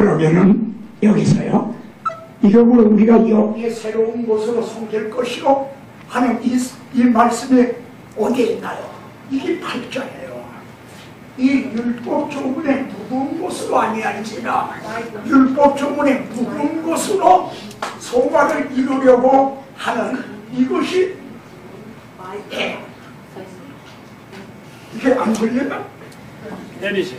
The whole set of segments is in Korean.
그러면은 여기서요, 이러므로 우리가 여기에 새로운 곳으로 섬길 것이요 하는 이 말씀이 어디에 있나요? 이게 8절이에요. 이 율법 조문에 묵은 곳으로 아니할지라, 율법 조문에 묵은 곳으로 소망을 이루려고 하는 이것이 이게 안 걸리나? 내리시.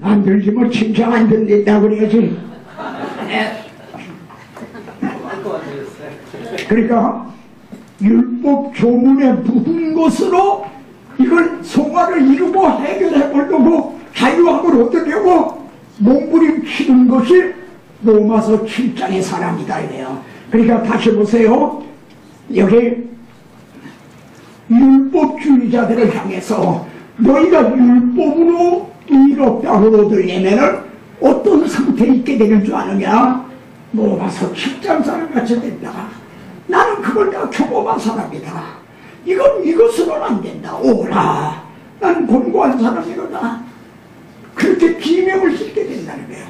안 들지 뭐 칭찬 안 듣는다 그래야지. 그러니까 율법 조문에 묵은 것으로 이걸 소원을 이루고 해결해 보려고 자유함을 얻으려고 몸부림치는 것이 로마서 7장의 사람이다 이래요. 그러니까 다시 보세요. 여기 율법주의자들을 향해서 너희가 율법으로 의롭다고 얻으려면은 어떤 상태에 있게 되는 줄 아느냐? 로마서 7장 사람같이 된다. 나는 그걸 다 경험한 사람이다. 이것으로는 안 된다. 오라. 나는 권고한 사람이로다. 그렇게 비명을 짓게 된다는 거예요.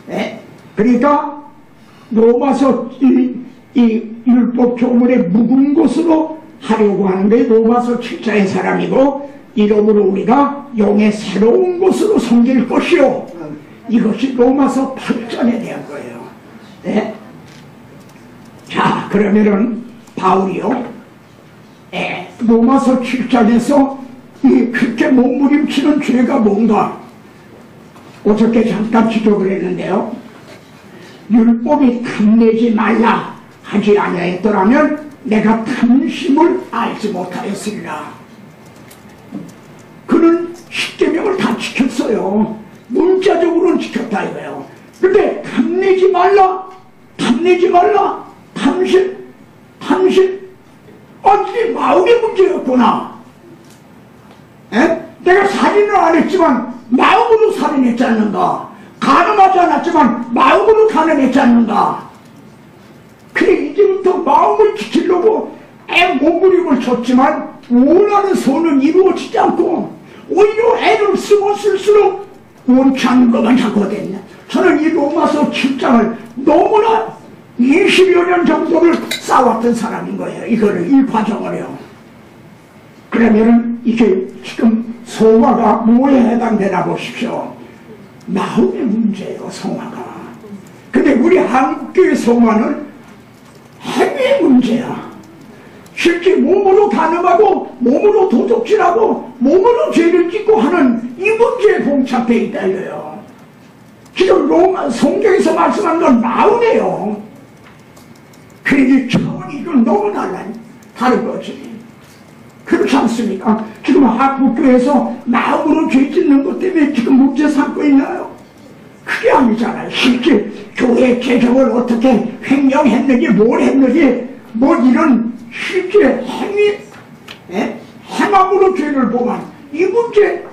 네? 그러니까 로마서 이 율법 조문에 묵은 것으로 하려고 하는 게 로마서 7장의 사람이고, 이러므로 우리가 영의 새로운 곳으로 섬길 것이요. 이것이 로마서 8장에 대한 거예요. 네? 자, 그러면은 바울이요, 로마서 7장에서 그렇게 몸부림치는 죄가 뭔가 어저께 잠깐 지적을 했는데요. 율법이 탐내지 말라 하지 아니하였더라면 내가 탐심을 알지 못하였으리라. 그는 십계명을 다 지켰어요. 문자적으로는 지켰다 이거예요. 근데 탐내지 말라, 탐심, 이게 마음의 문제였구나. 내가 살인을 안 했지만 마음으로 살인했지 않는가? 간음하지 않았지만 마음으로 간음했지 않는가? 그래, 이제부터 마음을 지키려고 몸부림을 쳤지만 원하는 선은 이루어지지 않고 오히려 애를 쓰고 쓸수록 원치 않는 것만 하거든요. 저는 이 로마서 7장을 너무나 20여 년 정도를 쌓아왔던 사람인 거예요. 이 과정을요. 그러면은 이게 지금 성화가 뭐에 해당되나 보십시오. 마음의 문제예요, 성화가. 근데 우리 한국교회 성화는 행위의 문제야. 실제 몸으로 간음하고 몸으로 도둑질하고 몸으로 죄를 짓고 하는 이 문제에 봉착되어 있다 이거예요. 지금 로마 성경에서 말씀하는 건 마음이에요. 그러니 차원이 이건 너무 다른 거지. 그렇지 않습니까? 지금 한국교회에서 마음으로 죄 짓는 것 때문에 지금 문제 삼고 있나요? 그게 아니잖아요. 실제 교회 개정을 어떻게 횡령했는지 뭘 했는지 뭐 이런 실제 행위, 행함으로 죄를 범한 이 문제.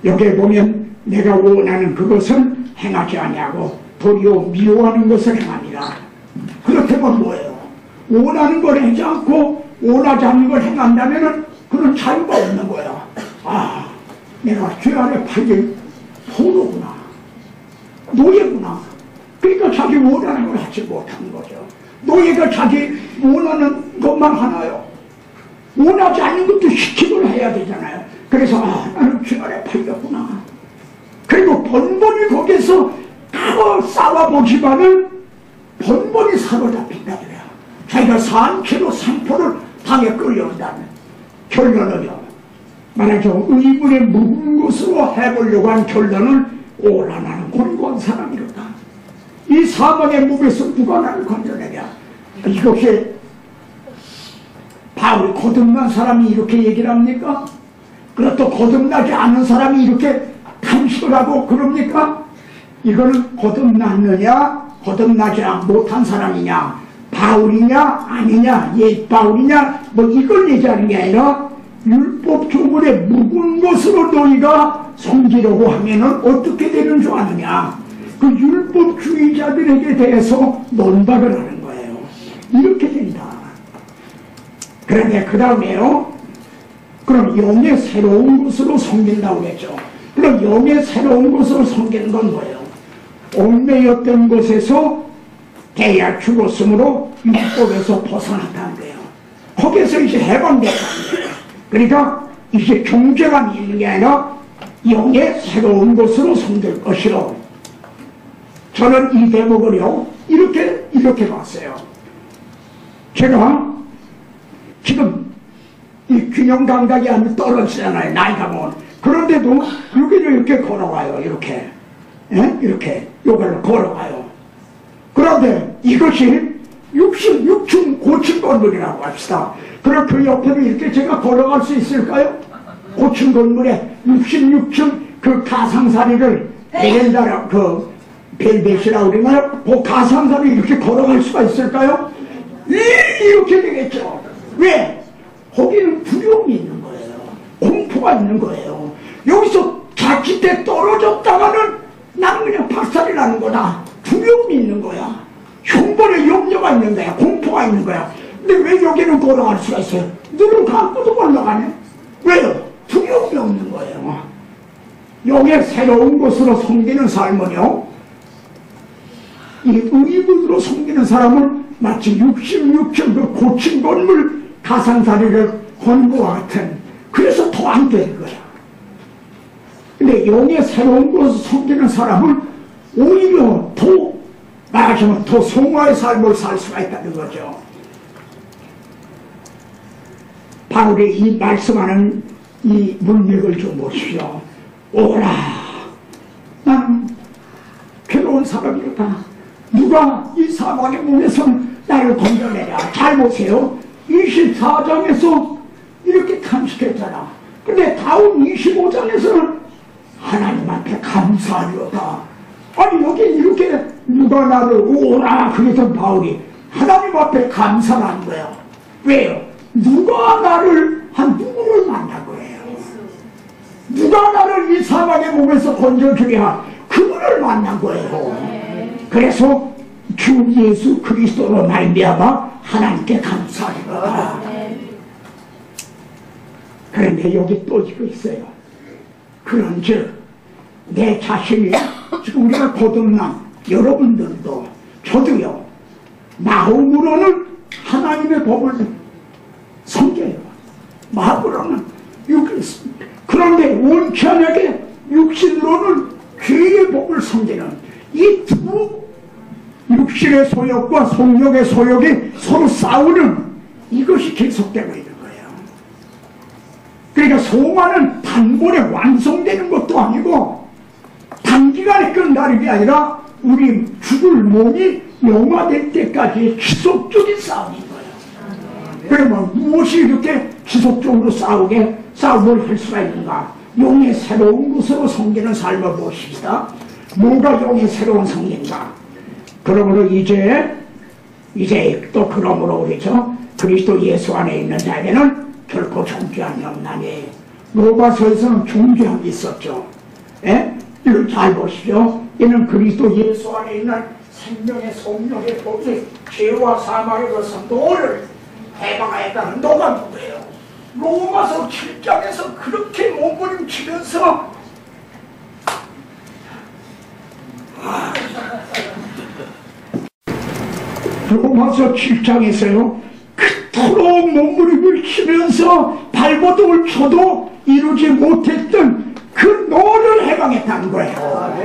여기에 보면 내가 원하는 그것은 행하지 아니하고 도리어 미워하는 것을 행합니다. 그렇다면 뭐예요? 원하는 걸 하지 않고 원하지 않는 걸 행한다면 그런 자유가 없는 거야. 아, 내가 죄 안에 팔린 포로구나, 노예구나. 그러니까 자기 원하는 걸 하지 못하는 거죠. 노예가 자기 원하는 것만 하나요? 원하지 않는 것도 시키고 해야 되잖아요. 그래서 나는 죄 안에 팔렸구나. 그리고 번번이 거기서 싸워보지만은 번번이 사로잡힌다 그래요. 자기가 산채로 산포를 당에 끌려온다는 결론은요, 말하자면 의문의 묵은 것으로 해보려고 한 결론은 오라, 나는 권고한 사람이로다. 이 사망의 무게에서 누가 나를 건져내냐. 이것이 바울이 거듭난 사람이 이렇게 얘기를 합니까? 그것도 거듭나지 않은 사람이 이렇게 탐식을 하고 그럽니까? 이거는 거듭났느냐 거듭나지 못한 사람이냐, 바울이냐 아니냐, 옛 바울이냐, 뭐 이걸 얘기하는 게 아니라 율법 조문에 묵은 것으로 너희가 섬기려고 하면은 어떻게 되는 줄 아느냐. 그 율법주의자들에게 대해서 논박을 하는 거예요. 이렇게 된다. 그런데 그 다음에요, 그럼 영의 새로운 것으로 섬긴다고 했죠. 그럼 영의 새로운 것으로 섬기는 건 뭐예요? 얽매였던 곳에서 대야 죽었으므로 율법에서 벗어났다는 거예요. 거기에서 이제 해방됐다는 거예요. 그러니까 이제 존재감이 있는 게 아니라 영의 새로운 것으로 섬길 것이요. 저는 이 대목을요 이렇게 봤어요. 제가 지금 이 균형 감각이 아주 떨어지잖아요. 나이가 먹은. 그런데도 여기를 이렇게 걸어가요. 이렇게. 예? 이렇게 요걸 걸어가요. 그런데 이것이 66층 고층 건물이라고 합시다. 그럼 그 옆에는 이렇게 제가 걸어갈 수 있을까요? 고층 건물에 66층 그 가상사리를 베렌다라 그 벨벳이라고 그러나요? 그 가상사리 이렇게 걸어갈 수가 있을까요? 이렇게 되겠죠. 왜? 거기는 두려움이 있는 거예요. 공포가 있는 거예요. 여기서 자칫해 떨어졌다가는 나는 그냥 박살이 나는 거다. 두려움이 있는 거야. 형벌의 염려가 있는 거야. 공포가 있는 거야. 근데 왜 여기는 걸어갈 수가 있어요? 눈을 감고도 올라가네. 왜요? 두려움이 없는 거예요. 영의 새로운 곳으로 섬기는 삶은요, 이 의문으로 섬기는 사람은 마치 66층 그 고층 건물 가상사리를 건 것과 같은, 그래서 더 안 되는 거야. 근데 영의 새로운 곳으로 섬기는 사람은 오히려 더, 말하자면 더 성화의 삶을 살 수가 있다는 거죠. 바울이 이 말씀하는 이 문맥을 좀 보십시오. 오라, 나는 괴로운 사람이다. 누가 이 사망의 몸에서 나를 건져내랴. 잘 보세요. 24장에서 이렇게 탐식했잖아. 근데 다음 25장에서는 하나님 앞에 감사하리로다. 아니 여기 이렇게 누가 나를 오라 그래서 바울이 하나님 앞에 감사한 거야. 왜요? 누가 나를 누구를 만난 거예요. 누가 나를 이 사망의 몸에서 건져주랴. 그분을 만난 거예요. 그래서 주 예수 그리스도로 말미암아 하나님께 감사하리로다. 그런데 여기 또 이거 있어요. 그런즉 내 자신이 지금 우리가 거듭난 여러분들도 저도요 마음으로는 하나님의 법을 섬겨요. 마음으로는 그런데 원치 않게 육신으로는 죄의 법을 섬기는 이 두 육신의 소욕과 성욕의 소욕이 서로 싸우는 이것이 계속되고 있는 거예요. 그러니까 소망은 단번에 완성되는 것도 아니고 단기간에 끝나는 게 아니라 우리 죽을 몸이 영화될 때까지 지속적인 싸움인 거예요. 그러면 무엇이 이렇게 지속적으로 싸움을 할 수가 있는가? 영의 새로운 것으로 섬기는 삶을 보십시다. 뭐가 영의 새로운 섬긴가? 그러므로 이제 또 그러므로 그렇죠. 그리스도 예수 안에 있는 자에게는 결코 존재함이 없나니. 로마서에서는 존재함이 있었죠. 예? 이걸 잘 보시죠. 이는 그리스도 예수 안에 있는 생명의 성령의 법이 죄와 사망의 것은 너를 해방하였다는 너가 누구예요? 로마서 7장에서 그렇게 몸부림치면서 로마서 7장에서요 그토록 몸부림을 치면서 발버둥을 쳐도 이루지 못했던 그 너를 해방했다는 거예요.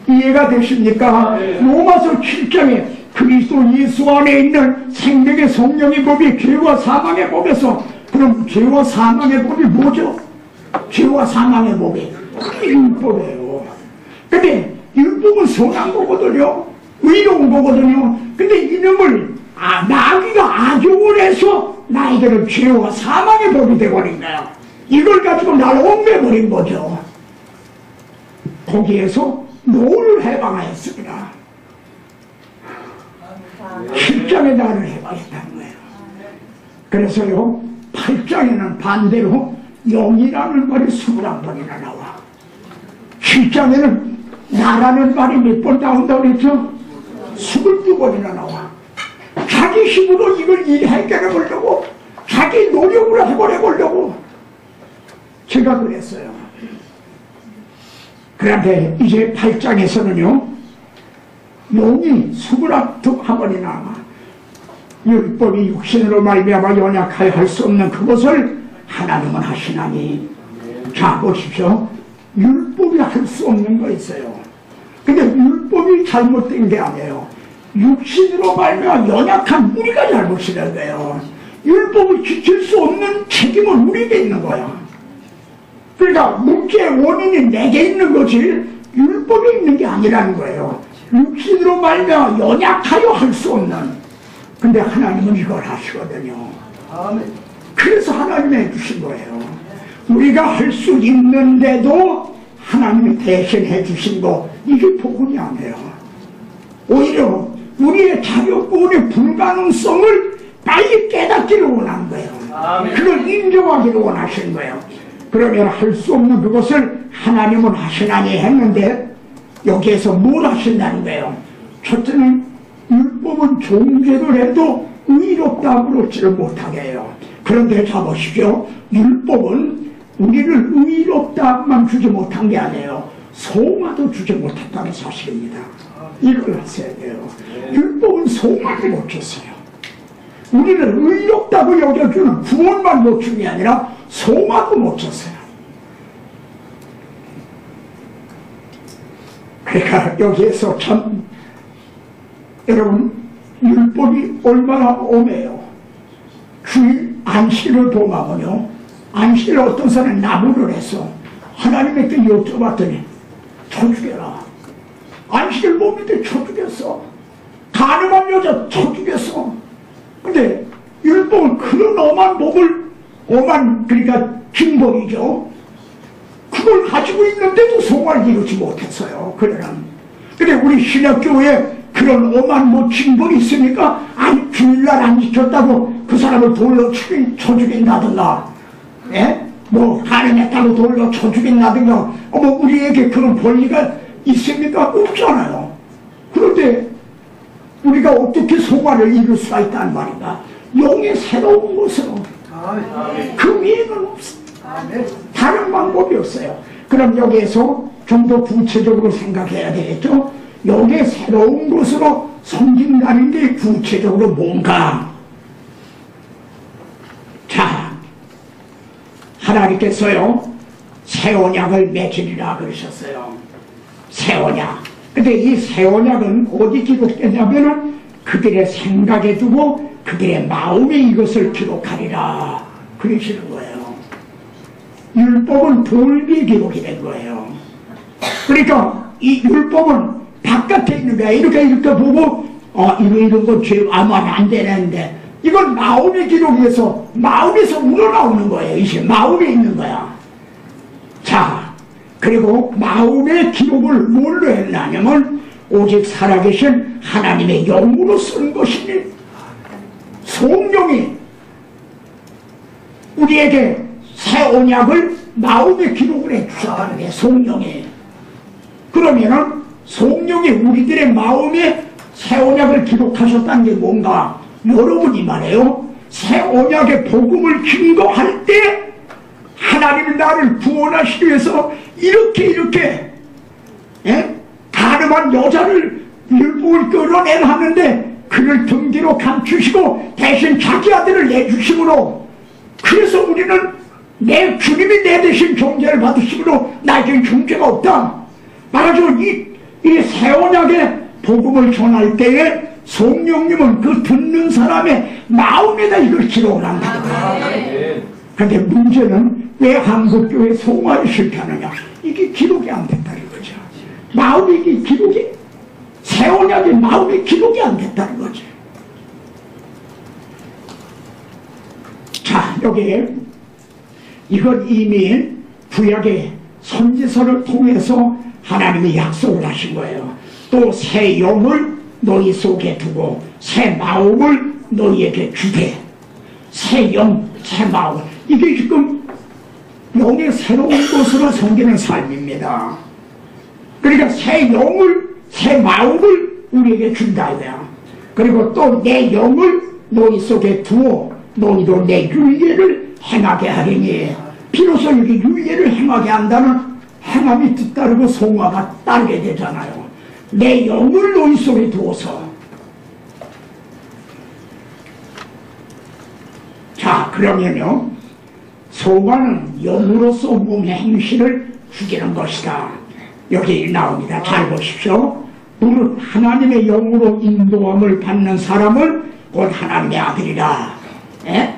이해가 되십니까? 로마서 7장에 그리스도 예수 안에 있는 생명의 성령의 법이 죄와 사망의 법에서, 그럼 죄와 사망의 법이 뭐죠? 죄와 사망의 법이 율법이에요. 근데 율법은 선한 거거든요. 의로운 거거든요. 근데 이놈을 마귀가 악용을 해서 나에게는 죄와 사망의 법이 되어버린 거야. 이걸 가지고 나를 얽매버린 거죠. 거기에서 너를 해방하였습니다. 7장에 나를 해방했다는 거예요. 그래서요 8장에는 반대로 영이라는 말이 21번이나 나와. 7장에는 나라는 말이 몇 번 나온다고 그랬죠? 22번이나 나와. 자기 힘으로 이걸 해결해 보려고, 자기 노력으로 해결해 보려고. 제가 그랬어요. 그런데 이제 8장에서는요, 용이 21번이 나와. 율법이 육신으로 말미암아 연약하여 할 수 없는 그것을 하나님은 하시나니. 자, 보십시오. 율법이 할 수 없는 거 있어요. 근데 율법이 잘못된 게 아니에요. 육신으로 말미암아 연약한 우리가 잘못이라는 거예요. 율법을 지킬 수 없는 책임은 우리에게 있는 거야. 그러니까 문제의 원인이 내게 있는 거지 율법에 있는 게 아니라는 거예요. 육신으로 말미암아 연약하여 할 수 없는. 근데 하나님은 이걸 하시거든요. 그래서 하나님이 해주신 거예요. 우리가 할 수 있는데도 하나님이 대신 해주신 거, 이게 복음이 아니에요. 오히려 우리의 자격구원의 불가능성을 빨리 깨닫기를 원한 거예요. 그걸 인정하기를 원하신 거예요. 그러면 할 수 없는 그것을 하나님은 하시나니 했는데, 여기에서 뭘 하신다는 거예요? 첫째는 율법은 종죄를 해도 의롭다함을 얻지를 못하게 해요. 그런데 잡으시죠. 율법은 우리를 의롭다함만 주지 못한 게 아니에요. 소마도 주지 못했다는 사실입니다. 이걸 하셔야 돼요. 율법은 소마도 못 줬어요. 우리를 의롭다고 여겨주는 구원만 못 준 게 아니라 소마도 못 줬어요. 그러니까 여기에서 참 여러분, 율법이 얼마나 오매요. 주일 안식일을 범하면요, 안식일 어떤 사람이 나무를 해서 하나님께 여쭤봤더니 쳐 죽여라. 안식일 몸인데 쳐 죽였어. 가늠한 여자 쳐 죽였어. 근데 율법은 그런 오만 그러니까 징벌이죠. 그걸 가지고 있는데도 소망을 이루지 못했어요. 근데 우리 신약교회에 그런 오만 징벌이 있으니까 주일날 안 지켰다고 그 사람을 돌로 쳐 죽인다든가, 예? 가늠했다고 돌로 쳐 죽인다든가, 우리에게 그런 권리가 있습니까? 없잖아요. 그런데 우리가 어떻게 소관을 이룰 수가 있다는 말인가? 영의 새로운 것으로. 그 위에는 없어. 다른 방법이 없어요. 그럼 여기에서 좀 더 구체적으로 생각해야 되겠죠? 여기에 새로운 것으로 섬긴다는 게 구체적으로 뭔가? 자, 하나님께서요, 새 언약을 맺으리라 그러셨어요. 새 언약. 근데 이 새 언약은 어디 기록되냐면은 그들의 생각에 두고 그들의 마음에 이것을 기록하리라 그러시는 거예요. 율법은 돌비 기록이 된 거예요. 그러니까 이 율법은 바깥에 있는 거야. 이렇게 보고 이런 건 죄 아마 안 되는데, 이건 마음의 기록에서 마음에서 우러나오는 거예요. 이제 마음에 있는 거야. 자, 그리고 마음의 기록을 뭘로 했냐면 오직 살아계신 하나님의 영으로 쓴 것이니, 성령이 우리에게 새 언약을 마음의 기록을 해주셨다는 게 성령이. 그러면은 성령이 우리들의 마음에 새 언약을 기록하셨다는 게 뭔가? 여러분이 말해요, 새 언약의 복음을 증거할 때 하나님이 나를 구원하시기 위해서 이렇게 가늠한 여자를 율법을 끌어내려 하는데 그를 등 뒤로 감추시고 대신 자기 아들을 내주심으로, 그래서 우리는 내 주님이 내 대신 정죄를 받으심으로 나에겐 정죄가 없다. 말하자면 이 새 언약의 복음을 전할 때에 성령님은 그 듣는 사람의 마음에다 이걸 기록을 한다는 거예요. 그런데 문제는 왜 한국교회 송화를 실패하느냐? 이게 기록이 안 됐다는 거죠. 마음이 이게 기록이, 새 언약의 마음의 기록이 안 됐다는 거죠. 자, 여기에 이건 이미 구약의 선지서를 통해서 하나님이 약속을 하신 거예요. 또 새 영을 너희 속에 두고 새 마음을 너희에게 주되. 새 영, 새 마음. 이게 지금 영의 새로운 것으로 섬기는 삶입니다. 그러니까 새 영을, 새 마음을 우리에게 준다 이거야. 그리고 또 내 영을 너희 속에 두어 너희도 내 유예를 행하게 하리니. 비로소 이렇게 유예를 행하게 한다는 행함이 뒤따르고 성화가 따르게 되잖아요. 내 영을 너희 속에 두어서. 자, 그러면요, 성화는 영으로서 몸의 행실을 죽이는 것이다. 여기 나옵니다. 잘 보십시오. 우리 하나님의 영으로 인도함을 받는 사람은 곧 하나님의 아들이라. 예?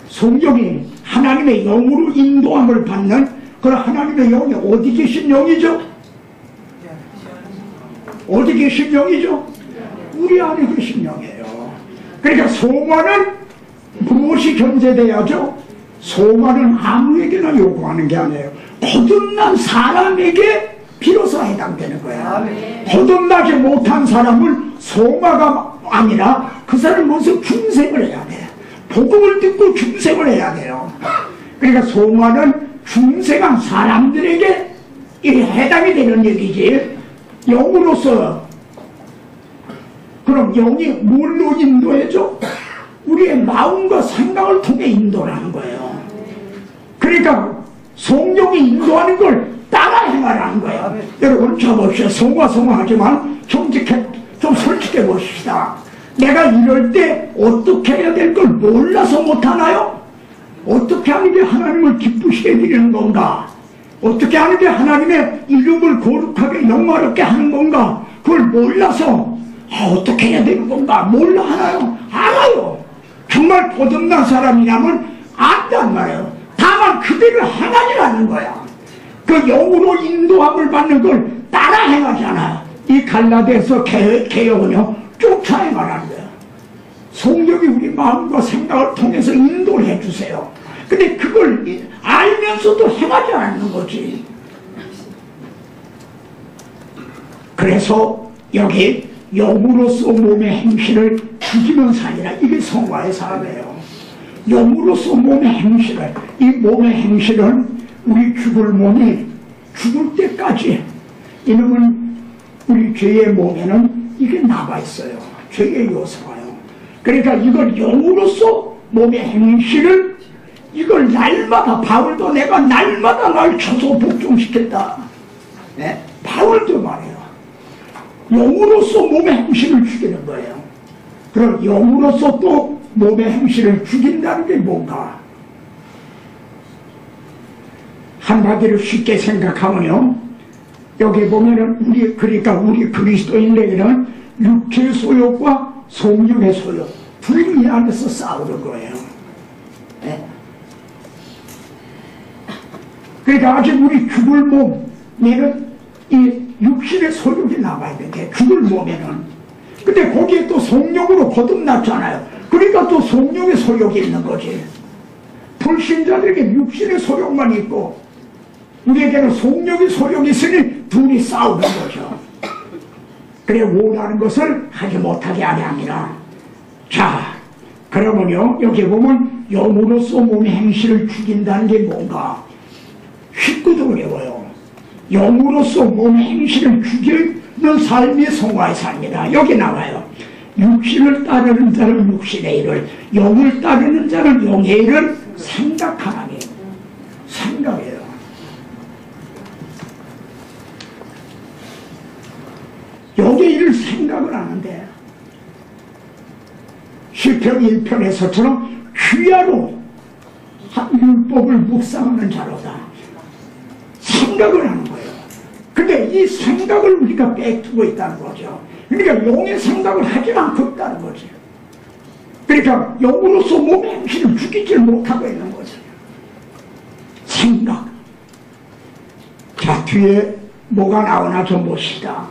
성경이 하나님의 영으로 인도함을 받는 그런 하나님의 영이 어디 계신 영이죠? 어디 계신 영이죠? 우리 안에 계신 영이에요. 그러니까 성화는 무엇이 견제돼야죠? 성화는 아무에게나 요구하는 게 아니에요. 거듭난 사람에게 비로소 해당되는 거야. 거듭나지 못한 사람은 성화가 아니라 그 사람은 무슨 중생을 해야 돼. 복음을 듣고 중생을 해야 돼요. 그러니까 성화는 중생한 사람들에게 해당이 되는 얘기지. 영으로서. 그럼 영이 뭘로 인도해줘? 우리의 마음과 생각을 통해 인도를 하는 거예요. 그러니까 성령이 인도하는 걸 따라 행하라는 거예요. 여러분 저보시오. 성화하지만 좀 솔직해 보십시다. 내가 이럴 때 어떻게 해야 될 걸 몰라서 못하나요? 어떻게 하는 게 하나님을 기쁘시게 드리는 건가? 어떻게 하는 게 하나님의 이름을 거룩하게 영화롭게 하는 건가? 그걸 몰라서 어떻게 해야 되는 건가? 몰라 하나요? 알아요. 정말 거듭난 사람이라면 안단 말이에요. 다만 그대로 행하지라는 거야. 그 영으로 인도함을 받는 걸 따라 행하잖아. 이 갈라디아서 개혁은요 쫓아 행하라는 거야. 성령이 우리 마음과 생각을 통해서 인도를 해주세요. 근데 그걸 알면서도 행하지 않는 거지. 그래서 여기 영으로서 몸의 행실을 죽이는 삶이라. 이게 성화의 삶이에요. 영으로서 몸의 행실을, 이 몸의 행실은 우리 죽을 몸이 죽을 때까지, 이놈은 우리 죄의 몸에는 이게 남아있어요. 죄의 요소가요. 그러니까 이걸 영으로서 몸의 행실을, 이걸 날마다, 바울도 내가 날마다 날 쳐서 복종시켰다. 네? 바울도 말해요. 영으로서 몸의 행실을 죽이는 거예요. 그럼 영으로서 또 몸의 행실을 죽인다는 게 뭔가? 한마디로 쉽게 생각하면요, 여기 보면은 그러니까 우리 그리스도인들에게는 육체의 소욕과 성령의 소욕 둘이 안에서 싸우는 거예요. 네? 그러니까 아직 우리 죽을 몸에는 이 육신의 소욕이 남아야 돼. 죽을 몸에는. 근데 거기에 또 성령으로 거듭났잖아요. 그러니까 또 성령의 소욕이 있는 거지. 불신자들에게 육신의 소욕만 있고 우리에게는 성령의 소욕이 있으니 둘이 싸우는 거죠. 그래 원하는 것을 하지 못하게 하려 함이라. 자, 그러면요 여기 보면 영으로서 몸의 행실을 죽인다는 게 뭔가? 쉽고도 어려워요. 영으로서 몸의 행실을 죽이는 삶이 성화의 삶이다. 여기 나와요. 육신을 따르는 자는 육신의 일을, 영을 따르는 자는 영의 일을 생각하나니. 생각이에요. 영의 일을 생각을 하는데 시편 1편에서처럼 귀하로 율법을 묵상하는 자로다. 생각을 하는 거예요. 근데 이 생각을 우리가 빼두고 있다는 거죠. 그러니까 영의 생각을 하지 않고 있다는 거죠. 그러니까 영으로서 몸의 행실을 죽이질 못하고 있는 거죠. 생각. 자, 뒤에 뭐가 나오나 좀 봅시다.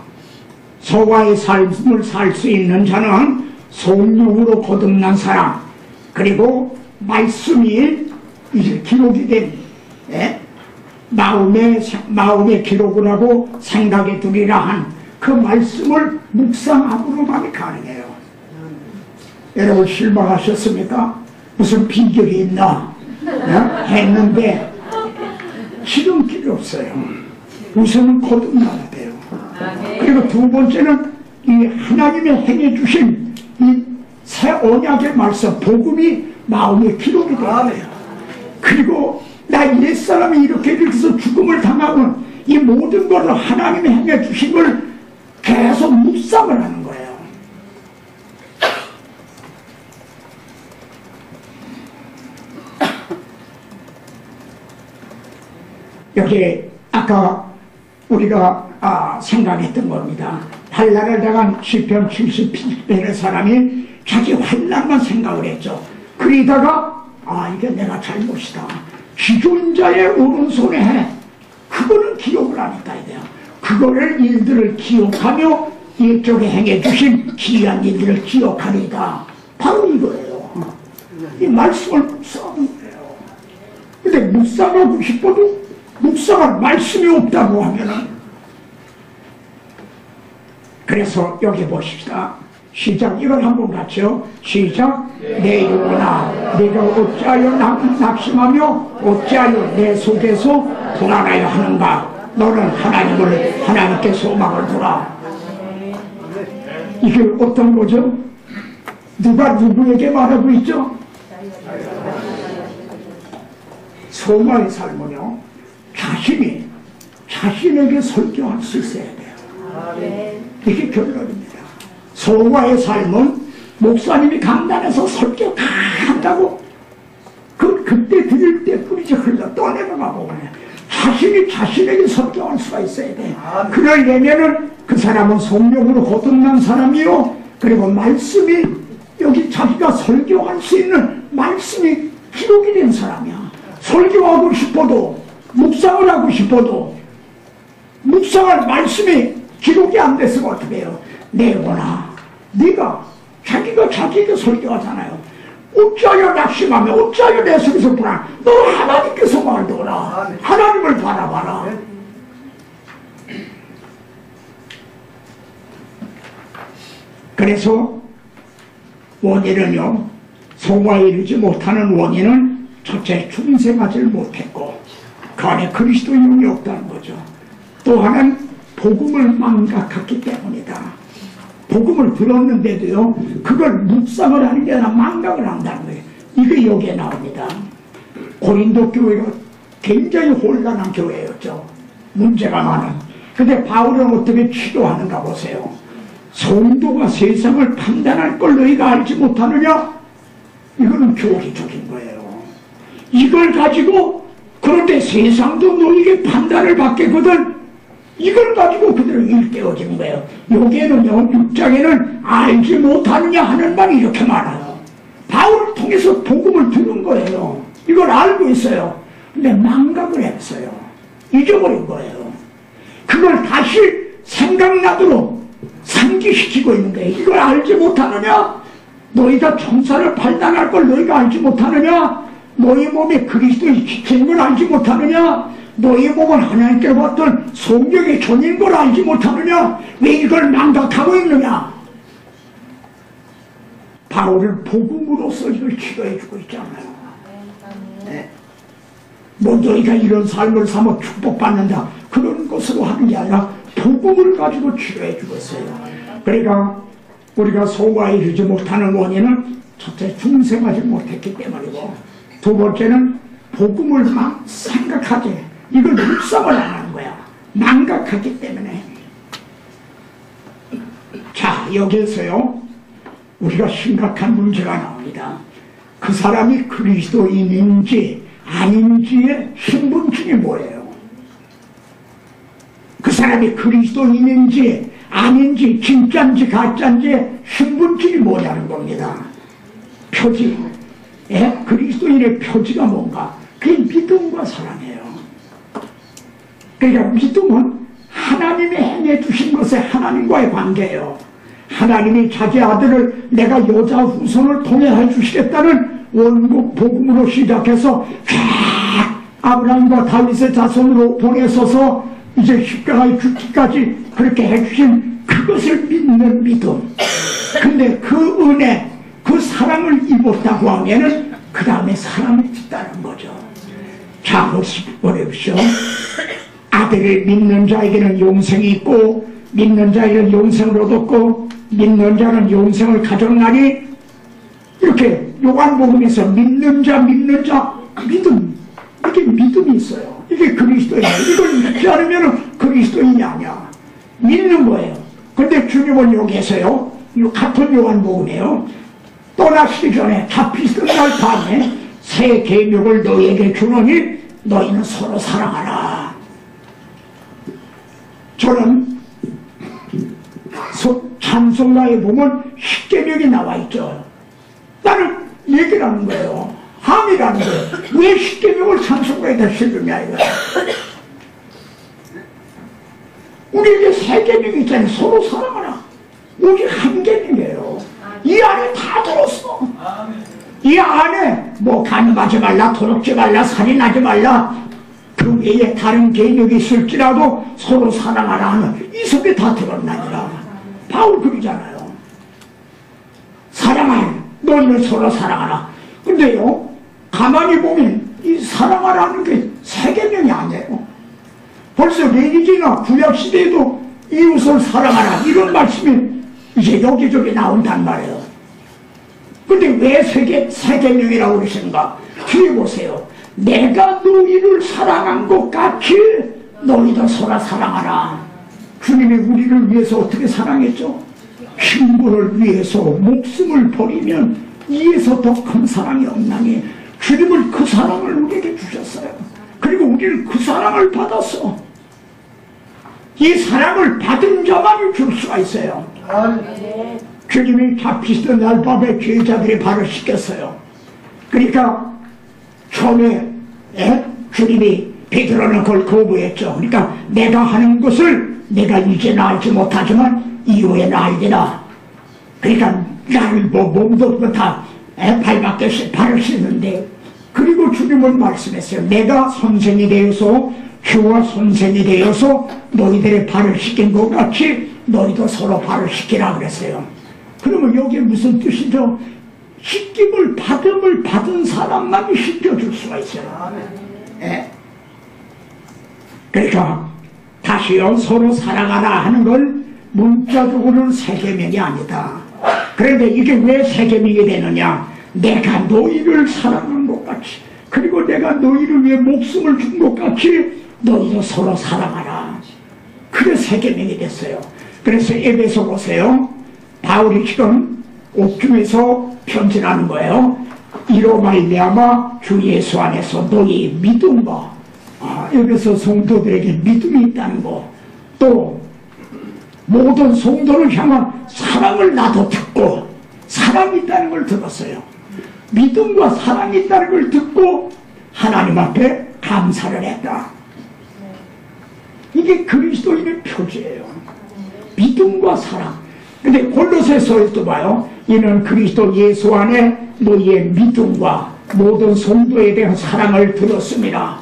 성화의 삶을 살 수 있는 자는 성령으로 거듭난 사람, 그리고 말씀이 이제 기록이 된 마음에 기록을 하고 생각에 두리라 한 그 말씀을 묵상함으로만이 가능해요. 여러분 실망하셨습니까? 무슨 비결이 있나? 했는데 지름길이 없어요. 우선은 거듭나야 돼요. 그리고 두 번째는 이 하나님의 행해 주신 이 새 언약의 말씀, 복음이 마음의 기록이 되어야 돼요. 그리고 나 옛사람이 이렇게 해서 죽음을 당하면 이 모든 것을 하나님이 행해 주신 걸 계속 묵상을 하는 거예요. 여기 아까 우리가 생각했던 겁니다. 환난을 당한 시편 70편의 사람이 자기 환난만 생각을 했죠. 그러다가 이게 내가 잘못이다. 기존자의 오른손에 해. 그거는 기억을 안 했다 이래요. 그거를 일들을 기억하며 이쪽에 행해 주신 기이한 일들을 기억하리다. 바로 이거예요. 이 말씀을 묵상하는 거예요. 근데 묵상하고 싶어도 묵상할 말씀이 없다고 하면은, 그래서 여기 보십시다. 시작. 이걸 한번 같이요. 시작. 내 영혼아, 내가 어찌하여 낙심하며 어찌하여 내 속에서 불안하여 하는가. 너는 하나님께 소망을 두라. 이게 어떤 거죠? 누가 누구에게 말하고 있죠? 소망의 삶은요, 자신에게 설교할 수 있어야 돼요. 이게 결론입니다. 소망의 삶은 목사님이 강단에서 설교 다 한다고 그때 들을 때 뿌리지 흘러 떠내려가고 그래. 자신에게 설교할 수가 있어야 돼. 그러려면은 그 사람은 성령으로 거듭난 사람이요, 그리고 말씀이 여기 자기가 설교할 수 있는 말씀이 기록이 된 사람이야. 설교하고 싶어도 묵상을 하고 싶어도 묵상할 말씀이 기록이 안 됐으면 어떻게 해요? 내 영혼아, 네가 자기가 자기에게 설교하잖아요. 어찌하여 낙심하며 어찌하여 내 속에서 불안. 너 하나님께 소망을 둬라. 하나님을 바라봐라. 그래서 원인은요, 소망에 이르지 못하는 원인은 첫째 중생하지 못했고 그 안에 그리스도의 영이 없다는 거죠. 또 하나는 복음을 망각했기 때문이다. 복음을 들었는데도요, 그걸 묵상을 하는 게 아니라 망각을 한다는 거예요. 이게 여기에 나옵니다. 고린도 교회가 굉장히 혼란한 교회였죠. 문제가 많은. 근데 바울은 어떻게 치료하는가 보세요. 성도가 세상을 판단할 걸 너희가 알지 못하느냐? 이거는 교리적인 거예요. 이걸 가지고, 그런데 세상도 너희에게 판단을 받겠거든. 이걸 가지고 그들은 일깨워진 거예요. 여기에는요, 6장에는 알지 못하느냐 하는 말이 이렇게 많아요. 바울을 통해서 복음을 들은 거예요. 이걸 알고 있어요. 근데 망각을 했어요. 잊어버린 거예요. 그걸 다시 생각나도록 상기시키고 있는 거예요. 이걸 알지 못하느냐? 너희가 청사를 발단할 걸 너희가 알지 못하느냐? 너희 몸에 그리스도의 지체인 걸 알지 못하느냐? 너희 몸은 하나님께 받던 성령의 전인 걸 알지 못하느냐? 왜 이걸 망각하고 있느냐? 바울은 복음으로서 이걸 치료해주고 있잖아요. 네. 뭐 너희가 이런 삶을 삼아 축복받는다, 그런 것으로 하는 게 아니라 복음을 가지고 치료해주고 있어요. 그러니까 우리가 소망에 이르지 못하는 원인은 첫째 중생하지 못했기 때문이고, 두 번째는 복음을 막 생각하지, 이걸 묵상을 안 하는 거야. 망각하기 때문에. 자, 여기에서요, 우리가 심각한 문제가 나옵니다. 그 사람이 그리스도인인지 아닌지의 신분증이 뭐예요? 그 사람이 그리스도인인지 아닌지, 진짜인지 가짜인지 신분증이 뭐냐는 겁니다. 표지. 그리스도인의 표지가 뭔가? 그게 믿음과 사랑이에요. 그러니까 믿음은 하나님이 행해 주신 것에 하나님과의 관계예요. 하나님이 자기 아들을 내가 여자 후손을 통해 해주시겠다는 원국 복음으로 시작해서 아브라함과 다윗의 자손으로 보내서서 이제 십자가의 죽기까지 그렇게 해주신 그것을 믿는 믿음. 근데 그 은혜, 그 사랑을 입었다고 하면은 그 다음에 사랑이 있다는 거죠. 자, 보십시오. 아들을 믿는 자에게는 용생이 있고 믿는 자에게는 용생을 얻었고 믿는 자는 용생을 가졌나니, 이렇게 요한복음에서 믿는 자 믿는 자 믿음, 이게 믿음이 있어요. 이게 그리스도인이에요. 이걸 믿지 않으면 그리스도인이 아니야. 믿는 거예요. 근데 주님은 여기에서요, 같은 요한복음이에요, 떠나시기 전에 잡히시던 날 밤에 새 계명을 너희에게 주노니 너희는 서로 사랑하라. 저는 찬송가에 보면 십계명이 나와 있죠. 나는 얘기를 하는 거예요. 함이라는 거예요. 왜 십계명을 찬송가에다 실느냐 이거야. 우리에게 세 계명이 있잖아요. 서로 사랑하라. 오직 한 계명이에요. 이 안에 다 들었어. 이 안에 뭐 간음하지 말라, 도둑질 말라, 살인하지 말라, 그 외에 다른 계명이 있을지라도 서로 사랑하라 하는 이 속에 다 들었나니라. 바울 그러잖아요. 사랑하라. 너희는 서로 사랑하라. 근데요, 가만히 보면 이 사랑하라는 게 세 계명이 아니에요. 벌써 레위기나 구약시대에도 이웃을 사랑하라 이런 말씀이 이제 여기저기 나온단 말이에요. 근데 왜 세 계명이라고 그러시는가? 뒤에 보세요. 내가 너희를 사랑한 것 같이 너희도 서로 사랑하라. 주님이 우리를 위해서 어떻게 사랑했죠? 친구를 위해서 목숨을 버리면 이에서 더 큰 사랑이 없나니, 주님은 그 사랑을 우리에게 주셨어요. 그리고 우리는 그 사랑을 받았어. 이 사랑을 받은 자만이 줄 수가 있어요. 주님이 잡히시던 날 밤에 죄자들의 발을 씻겼어요. 그러니까 처음에 주님이 베드로는 그걸 거부했죠. 그러니까 내가 하는 것을 내가 이제는 알지 못하지만 이후에는 알리라. 그러니까 나를 몸도 다 발밖에 발을 씻는데, 그리고 주님은 말씀했어요. 내가 선생이 되어서 주와 선생이 되어서 너희들의 발을 씻긴 것 같이 너희도 서로 발을 씻기라 그랬어요. 그러면 여기에 무슨 뜻이죠? 씻김을 받은 사람만이 씻겨줄 수가 있어요. 예? 그러니까 다시요, 서로 사랑하라 하는 걸 문자적으로는 세 계명이 아니다. 그런데 이게 왜 세 계명이 되느냐? 내가 너희를 사랑한 것 같이, 그리고 내가 너희를 위해 목숨을 준 것 같이 너희도 서로 사랑하라. 그래 세 계명이 됐어요. 그래서 에베소 보세요. 바울이 지금 옥중에서 편지하는 거예요. 이로 말미암아 주 예수 안에서 너희 믿음과, 에베소 성도들에게 믿음이 있다는 거, 또 모든 성도를 향한 사랑을 나도 듣고 사랑이 있다는 걸 들었어요. 믿음과 사랑이 있다는 걸 듣고 하나님 앞에 감사를 했다. 이게 그리스도인의 표지예요. 믿음과 사랑. 근데 골로새서에도 봐요. 이는 그리스도 예수 안에 너희의 믿음과 모든 성도에 대한 사랑을 들었습니다.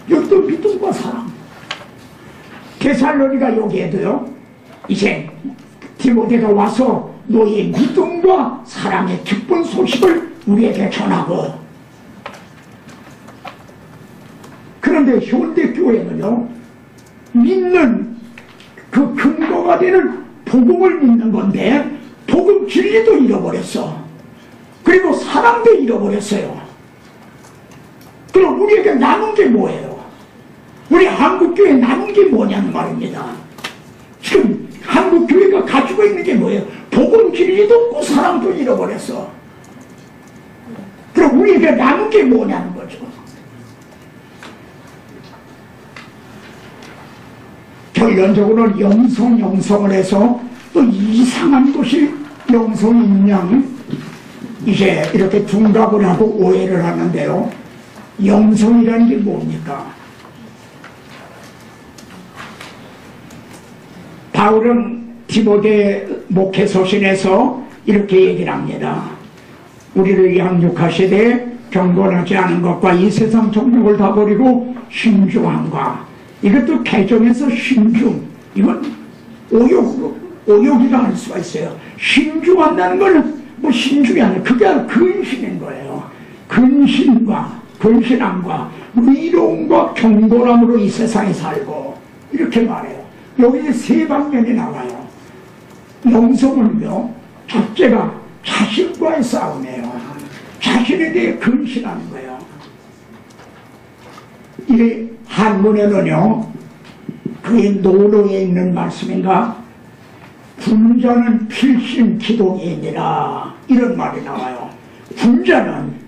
여기도 믿음과 사랑. 데살로니가 여기에도요, 이제 디모데가 와서 너희의 믿음과 사랑의 기쁜 소식을 우리에게 전하고, 그런데 현대교회는요, 믿는 그 근거가 되는 복음을 믿는 건데 복음 진리도 잃어버렸어. 그리고 사랑도 잃어버렸어요. 그럼 우리에게 남은 게 뭐예요? 우리 한국교회 남은 게 뭐냐는 말입니다. 지금 한국교회가 가지고 있는 게 뭐예요? 복음 진리도 없고 사랑도 잃어버렸어. 그럼 우리에게 남은 게 뭐냐는 거죠. 결론적으로는 영성을 해서 또 이상한 것이 영성인 양 이제 이렇게 둔갑을 하고 오해를 하는데요. 영성이라는 게 뭡니까? 바울은 디모데 목회서신에서 이렇게 얘기를 합니다. 우리를 양육하시되 경건하지 않은 것과 이 세상 정욕을 다 버리고 신중함과, 이것도 개정해서 신중, 이건 오욕이라 할 수가 있어요. 신중한다는 거는 뭐 신중이 아니라 그게 근신인 거예요. 근신과 근신함과 위로움과 경건함으로 이 세상에 살고, 이렇게 말해요. 여기에 세 방면이 나와요. 영성은요, 첫째가 자신과의 싸움이에요. 자신에 대해 근신하는 거예요. 이 한문에는요, 그의 노로에 있는 말씀인가? 군자는 필신 기동이니라, 이런 말이 나와요. 군자는,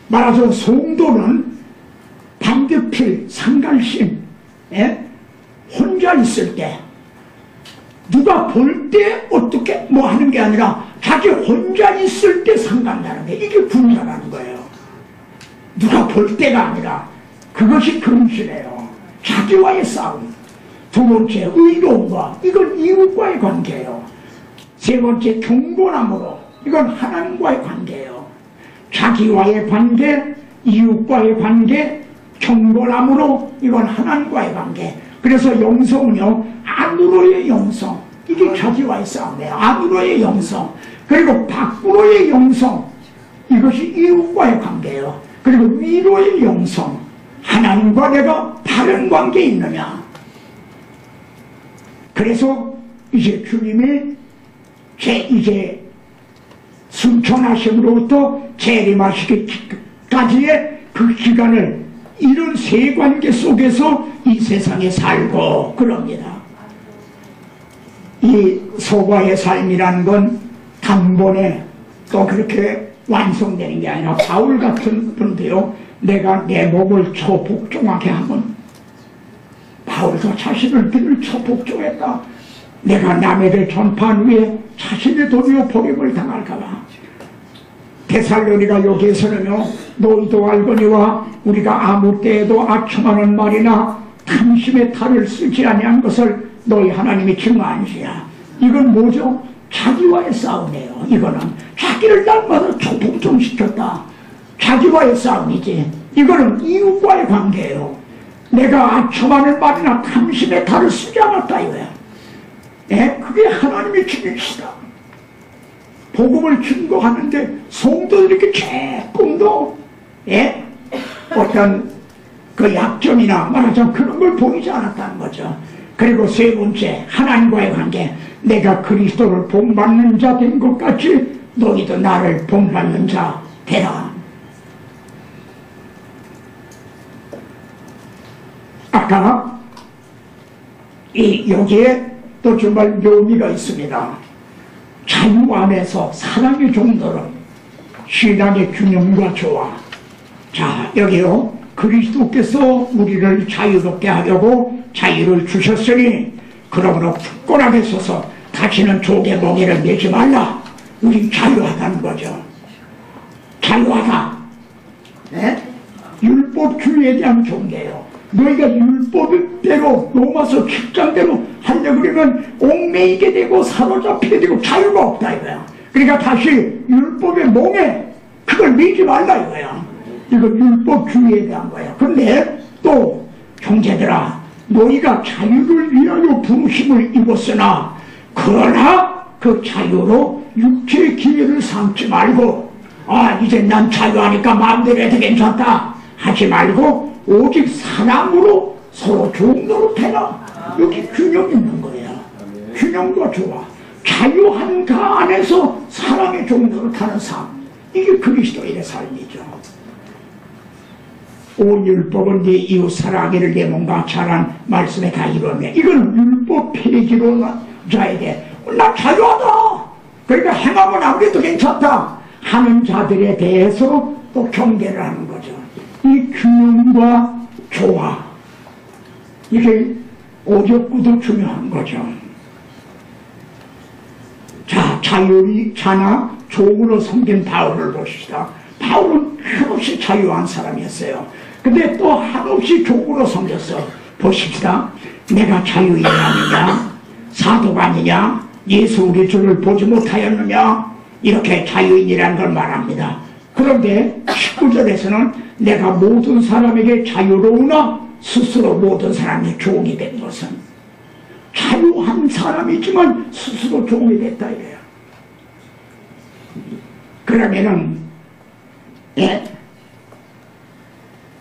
말하자면 송도는 반대필 상갈심, 혼자 있을 때, 누가 볼 때 어떻게 뭐 하는 게 아니라 자기 혼자 있을 때 상간다는 게, 이게 군자라는 거예요. 누가 볼 때가 아니라 그것이 근신이에요. 자기와의 싸움. 두 번째 의로움과, 이건 이웃과의 관계예요. 세 번째 경건함으로, 이건 하나님과의 관계예요. 자기와의 관계, 이웃과의 관계, 경건함으로, 이건 하나님과의 관계. 그래서 영성은요, 안으로의 영성, 이게 자기와의 싸움이에요. 안으로의 영성. 그리고 밖으로의 영성, 이것이 이웃과의 관계예요. 그리고 위로의 영성, 하나님과 내가 바른 관계에 있느냐. 그래서 이제 주님이 이제 순천하심으로부터 재림하시기까지의 그 기간을 이런 세 관계 속에서 이 세상에 살고 그럽니다. 이 소바의 삶이라는 건 단번에 또 그렇게 완성되는 게 아니라, 바울 같은 분도요, 내가 내 몸을 초복종하게 하면, 바울도 자신을 늘 초복종했다. 내가 남에게 전파한 후에 자신의 도리어 버림을 당할까봐. 데살로니가 여기에서는요, 너희도 알거니와 우리가 아무 때에도 아첨하는 말이나 탐심의 탈을 쓰지 아니한 것을 너희 하나님이 증언하시야. 이건 뭐죠? 자기와의 싸움이에요. 이거는 자기를 날마다 초복종시켰다. 자기와의 싸움이지. 이거는 이웃과의 관계예요. 내가 아첨하는 말이나 탐심의 탈을 쓰지 않았다 이거야. 그게 하나님의 주님이시다. 복음을 증거하는데 성도들에게 조금도 어떤 그 약점이나 말하자면 그런 걸 보이지 않았다는 거죠. 그리고 세 번째, 하나님과의 관계. 내가 그리스도를 본받는 자 된 것 같이 너희도 나를 본받는 자 되라. 아까 여기에 또 정말 묘미가 있습니다. 자유 안에서 사랑의 종로는 신앙의 균형과 조화. 자, 여기요, 그리스도께서 우리를 자유롭게 하려고 자유를 주셨으니 그러므로 굳건하게 서서 다시는 족의 멍에를 매지 말라. 우리 자유하다는 거죠. 자유하다. 율법주의에 대한 종교예요. 너희가 율법대로, 로마서 7장대로 하려고 그러면 옥매이게 되고 사로잡히게 되고 자유가 없다 이거야. 그러니까 다시 율법의 몽에 그걸 매지 말라 이거야. 이거 율법주의에 대한 거야. 근데 또 형제들아, 너희가 자유를 위하여 부르심을 입었으나 그러나 그 자유로 육체의 기회를 삼지 말고, 이제 난 자유하니까 마음대로 해도 괜찮다 하지 말고 오직 사랑으로 서로 좋은 노릇해라. 여기 균형 있는 거예요. 균형과 조화. 자유한 그 안에서 사랑의 좋은 노릇하는 삶. 이게 그리스도인의 삶이죠. 온 율법은 네 이웃 사랑하기를 내 몸과 잘한 말씀에 다 이루었네. 이건 율법 폐기로 자에게 나 자유하다. 그러니까 행하면 아무래도 괜찮다 하는 자들에 대해서 또 경계를 하는 거죠. 이 균형과 조화, 이게 어렵고도 중요한 거죠. 자, 자유리 자나 종으로 섬긴 바울을 보시다. 바울은 한없이 자유한 사람이었어요. 근데 또 한없이 종으로 섬겼어. 보십시다. 내가 자유인이 아니냐, 사도가 아니냐, 예수 우리 주를 보지 못하였느냐, 이렇게 자유인이라는 걸 말합니다. 그런데 19절에서는 내가 모든 사람에게 자유로우나 스스로 모든 사람이 종이 된 것은, 자유한 사람이지만 스스로 종이 됐다 이래요. 그러면은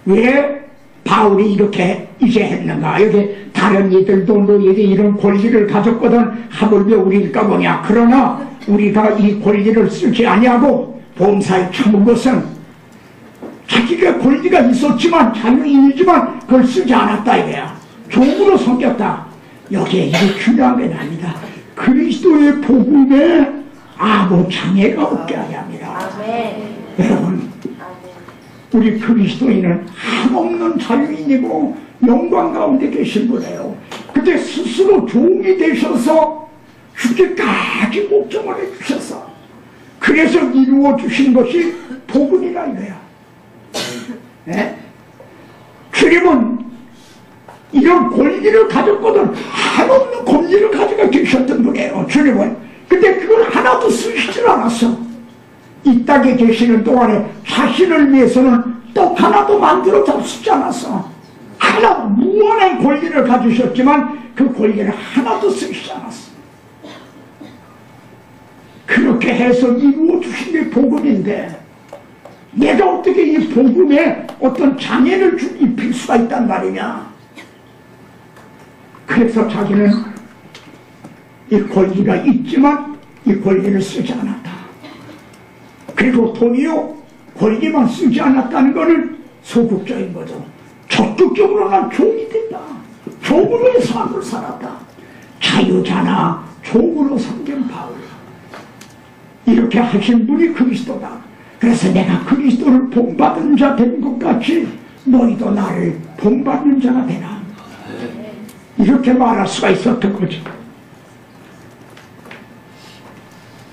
왜 바울이 이렇게 이제 했는가? 여기 다른 이들도 너에게 이런 권리를 가졌거든 하물며 우리일까 뭐냐? 그러나 우리가 이 권리를 쓰지 아니하고 범사에 참은 것은 자기가 권리가 있었지만 자유인이지만 그걸 쓰지 않았다 이거야. 종으로 섬겼다. 여기에 이게 중요한 게 아니다. 그리스도의 복음에 아무 장애가 없게 하려 합니다. 여러분, 우리 그리스도인은 한없는 자유인이고 영광 가운데 계신 분이에요. 근데 스스로 종이 되셔서 죽기까지 목적을 해주셔서 그래서 이루어 주신 것이 복음이라 이거야. 네? 주님은 이런 권리를 가졌거든 한없는 권리를 가지고 계셨던 분이에요. 주님은. 근데 그걸 하나도 쓰시질 않았어. 이 땅에 계시는 동안에 자신을 위해서는 떡 하나도 만들어 잡수지 않았어. 하나 무한한 권리를 가지셨지만 그 권리를 하나도 쓰시지 않았어. 그렇게 해서 이루어 주신 게 복음인데 내가 어떻게 이 복음에 어떤 장애를 입힐 수가 있단 말이냐. 그래서 자기는 이 권리가 있지만 이 권리를 쓰지 않았다. 그리고 돈이요 권리만 쓰지 않았다는 것은 소극적인 거죠. 적극적으로 난 종이 됐다. 종으로의 삶을 살았다. 자유자나 종으로 섬긴 바울. 이렇게 하신 분이 그리스도다. 그래서 내가 그리스도를 본받은 자 된 것 같이 너희도 나를 본받는 자가 되라. 이렇게 말할 수가 있었던 거죠.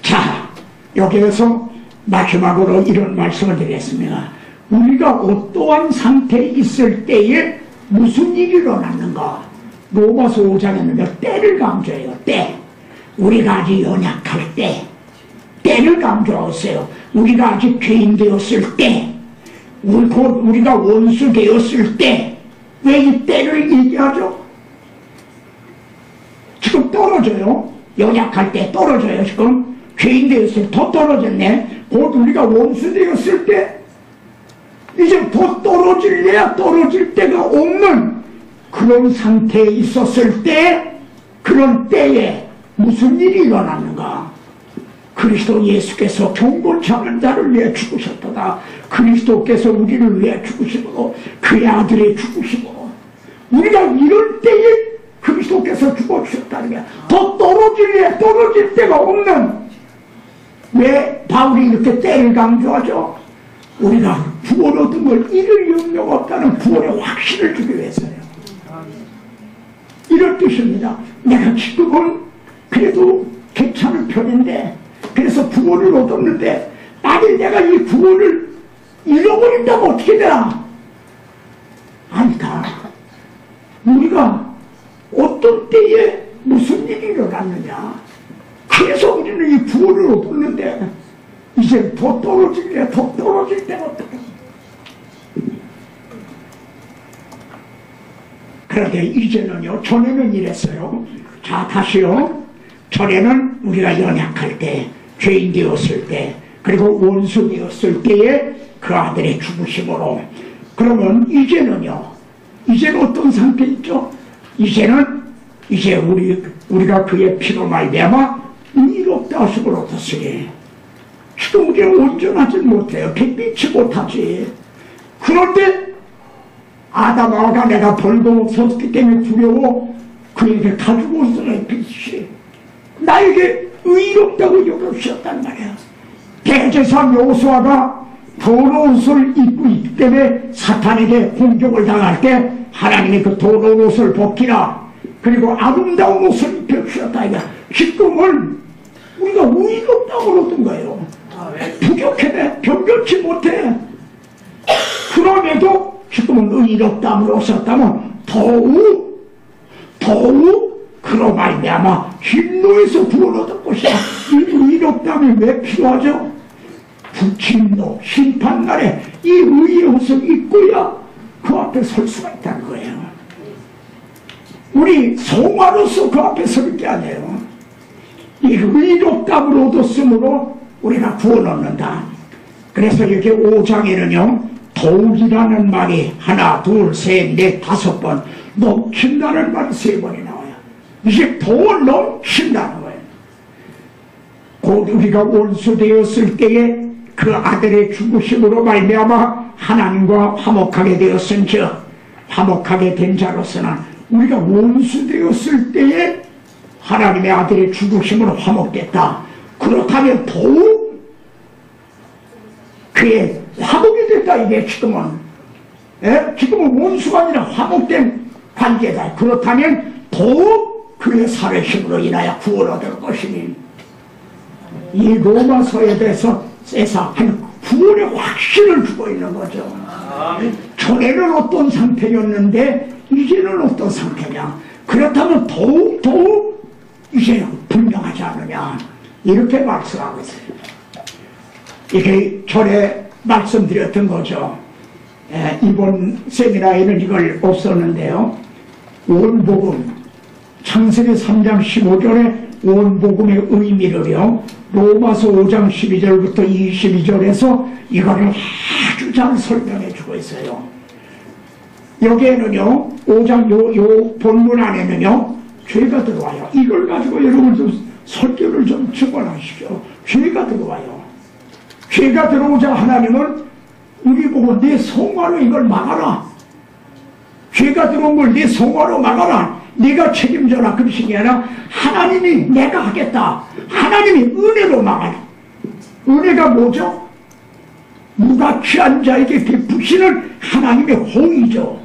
자, 여기에서 마지막으로 이런 말씀을 드리겠습니다. 우리가 어떠한 상태에 있을 때에 무슨 일이 일어났는가? 로마서 5장에는 때를 강조해요. 때. 우리가 아직 연약할 때 때를 강조하세요. 우리가 아직 죄인 되었을 때, 우리가 원수 되었을 때. 왜 이 때를 얘기하죠? 지금 떨어져요. 연약할 때 떨어져요. 지금 죄인 되었을 때 더 떨어졌네. 곧 우리가 원수 되었을 때 이제 더 떨어질래야 떨어질 데가 없는 그런 상태에 있었을 때, 그런 때에 무슨 일이 일어났는가? 그리스도 예수께서 경건치 않은 자를 위해 죽으셨도다. 그리스도께서 우리를 위해 죽으심으로 그의 아들의 죽으심으로 우리가 이럴 때에 그리스도께서 죽어주셨다는 게 더 떨어질래 떨어질 데가 없는. 왜 바울이 이렇게 때를 강조하죠? 우리가 구원 얻은 걸 잃을 영역 없다는 구원의 확신을 주기 위해서요. 이럴 뜻입니다. 내가 지금은 그래도 괜찮은 편인데, 그래서 구원을 얻었는데 만일 내가 이 구원을 잃어버린다면 어떻게 되나? 아니다. 우리가 어떤 때에 무슨 일이 일어났느냐, 그래서 우리는 이 구원을 얻었는데 이제 더 떨어질래 더 떨어질 때가 어떡해. 그런데 이제는요, 전에는 이랬어요. 자, 다시요. 전에는 우리가 연약할 때, 죄인 되었을 때, 그리고 원수 되었을 때에 그 아들의 죽으심으로. 그러면 이제는요, 이제는 어떤 상태 있죠? 이제는 이제 우리가 그의 피로 말미암아 의롭다 하심을 얻었으니 지금 우리는 온전하지 못해요. 빛이 못하지. 그런데 아담아가 내가 벌거벗었기 때문에 두려워 그에게 가지고 있어요. 빛이 나에게 의롭다고 여겨주셨단 말이야. 대제사장 여호수아가 더러운 옷을 입고 있기 때문에 사탄에게 공격을 당할 때 하나님이 그 더러운 옷을 벗기라, 그리고 아름다운 옷을 입혀주셨다. 지금은 우리가 의롭다고 얻은 거예요. 부족해, 변변치 못해. 그럼에도 지금은 의롭다함을 얻었다면 더욱 그로 말미암아 진노에서 구원 얻을 것이야. 이 의롭다함이 왜 필요하죠? 진노 심판날에 이 의의 옷을 입고야 그 앞에 설 수가 있다는 거예요. 우리 성화로서 그 앞에 설 게 아니에요. 이 의롭다함을 얻었으므로 우리가 구원 얻는다. 그래서 여기 5장에는요 더욱이라는 말이 하나, 둘, 셋, 넷, 5번, 넘친다는 말이 3번이 나와요. 이제 더 넘친다는 거예요. 곧 우리가 원수되었을 때에 그 아들의 죽으심으로 말미암아 하나님과 화목하게 되었은즉, 화목하게 된 자로서는 우리가 원수되었을 때에 하나님의 아들의 죽으심으로 화목됐다. 그렇다면 더욱 그의 화목이 됐다. 이게 지금은 지금은 원수가 아니라 화목된 관계다. 그렇다면 더욱 그의 살의 힘으로 인하여 구원을 얻을 것이니, 이 로마서에 대해서 한 구원의 확신을 주고 있는 거죠. 전에는 어떤 상태였는데 이제는 어떤 상태냐. 그렇다면 더욱 이제 분명하지 않느냐. 이렇게 말씀하고 있어요. 이게 전에 말씀드렸던 거죠. 이번 세미나에는 이걸 없었는데요. 원복음, 창세기 3장 15절에 원복음의 의미를요, 로마서 5장 12절부터 22절에서 이거를 아주 잘 설명해 주고 있어요. 여기에는요, 5장 요 본문 안에는요, 죄가 들어와요. 이걸 가지고 여러분 좀 설교를 좀 증언하십시오. 죄가 들어와요. 죄가 들어오자 하나님은 우리 보고 내 성화로 이걸 막아라. 죄가 들어온 걸 내 성화로 막아라. 네가 책임져라. 그것이 아니라 하나님이 내가 하겠다. 하나님이 은혜로 막아라. 은혜가 뭐죠? 무가치한 자에게 베푸시는 하나님의 호의죠.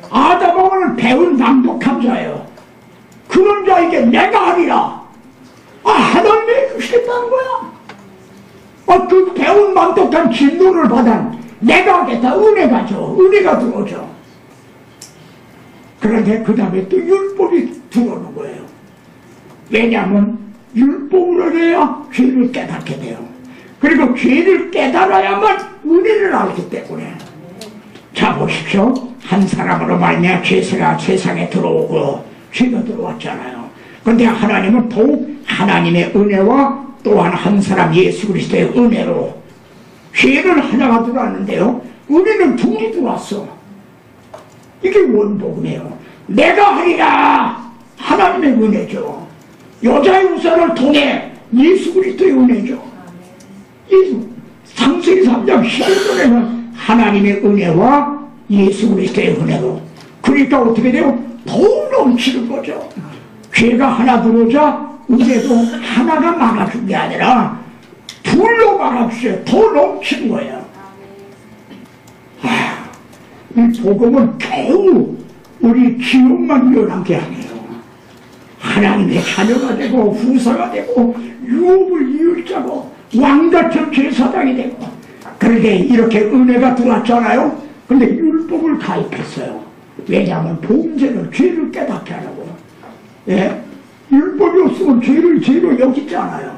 아담하고는 배운 낭독한 자예요. 그런 자에게 내가 하리라. 하나님이 해주시겠다는 거야. 그 배운 만독한 진노를 받아 내가 하겠다. 은혜가 죠. 은혜가 들어오죠. 그런데 그 다음에 또 율법이 들어오는 거예요. 왜냐하면 율법으로 해야 죄를 깨닫게 돼요. 그리고 죄를 깨달아야만 은혜를 알기 때문에. 자 보십시오. 한 사람으로 말미암아 죄가 세상에 들어오고 죄가 들어왔잖아요. 그런데 하나님은 더욱 하나님의 은혜와 또한 한 사람 예수 그리스도의 은혜로 죄는 하나가 들어왔는데요, 은혜는 둘이 들어왔어. 이게 원복음이에요. 내가 하리라. 하나님의 은혜죠. 여자의 우산을 통해 예수 그리스도의 은혜죠. 창세기 3장 11절에는 하나님의 은혜와 예수 그리스도의 은혜로. 그러니까 어떻게 돼요? 더욱 넘치는 거죠. 죄가 하나 들어오자 은혜도 하나가 막아준 게 아니라 둘로 막아주세요. 더 넘치는 거예요. 이 복음은 겨우 우리 기업만 유연하게 하네요. 하나님의 자녀가 되고 후사가 되고 유업을 이을 자고 왕같은 제사장이 되고. 그런데 이렇게 은혜가 들어왔잖아요. 근데 율법을 가입했어요. 왜냐하면 범죄는 죄를 깨닫게 하라고. 율법이 없으면 죄를 죄로 여기지 않아요.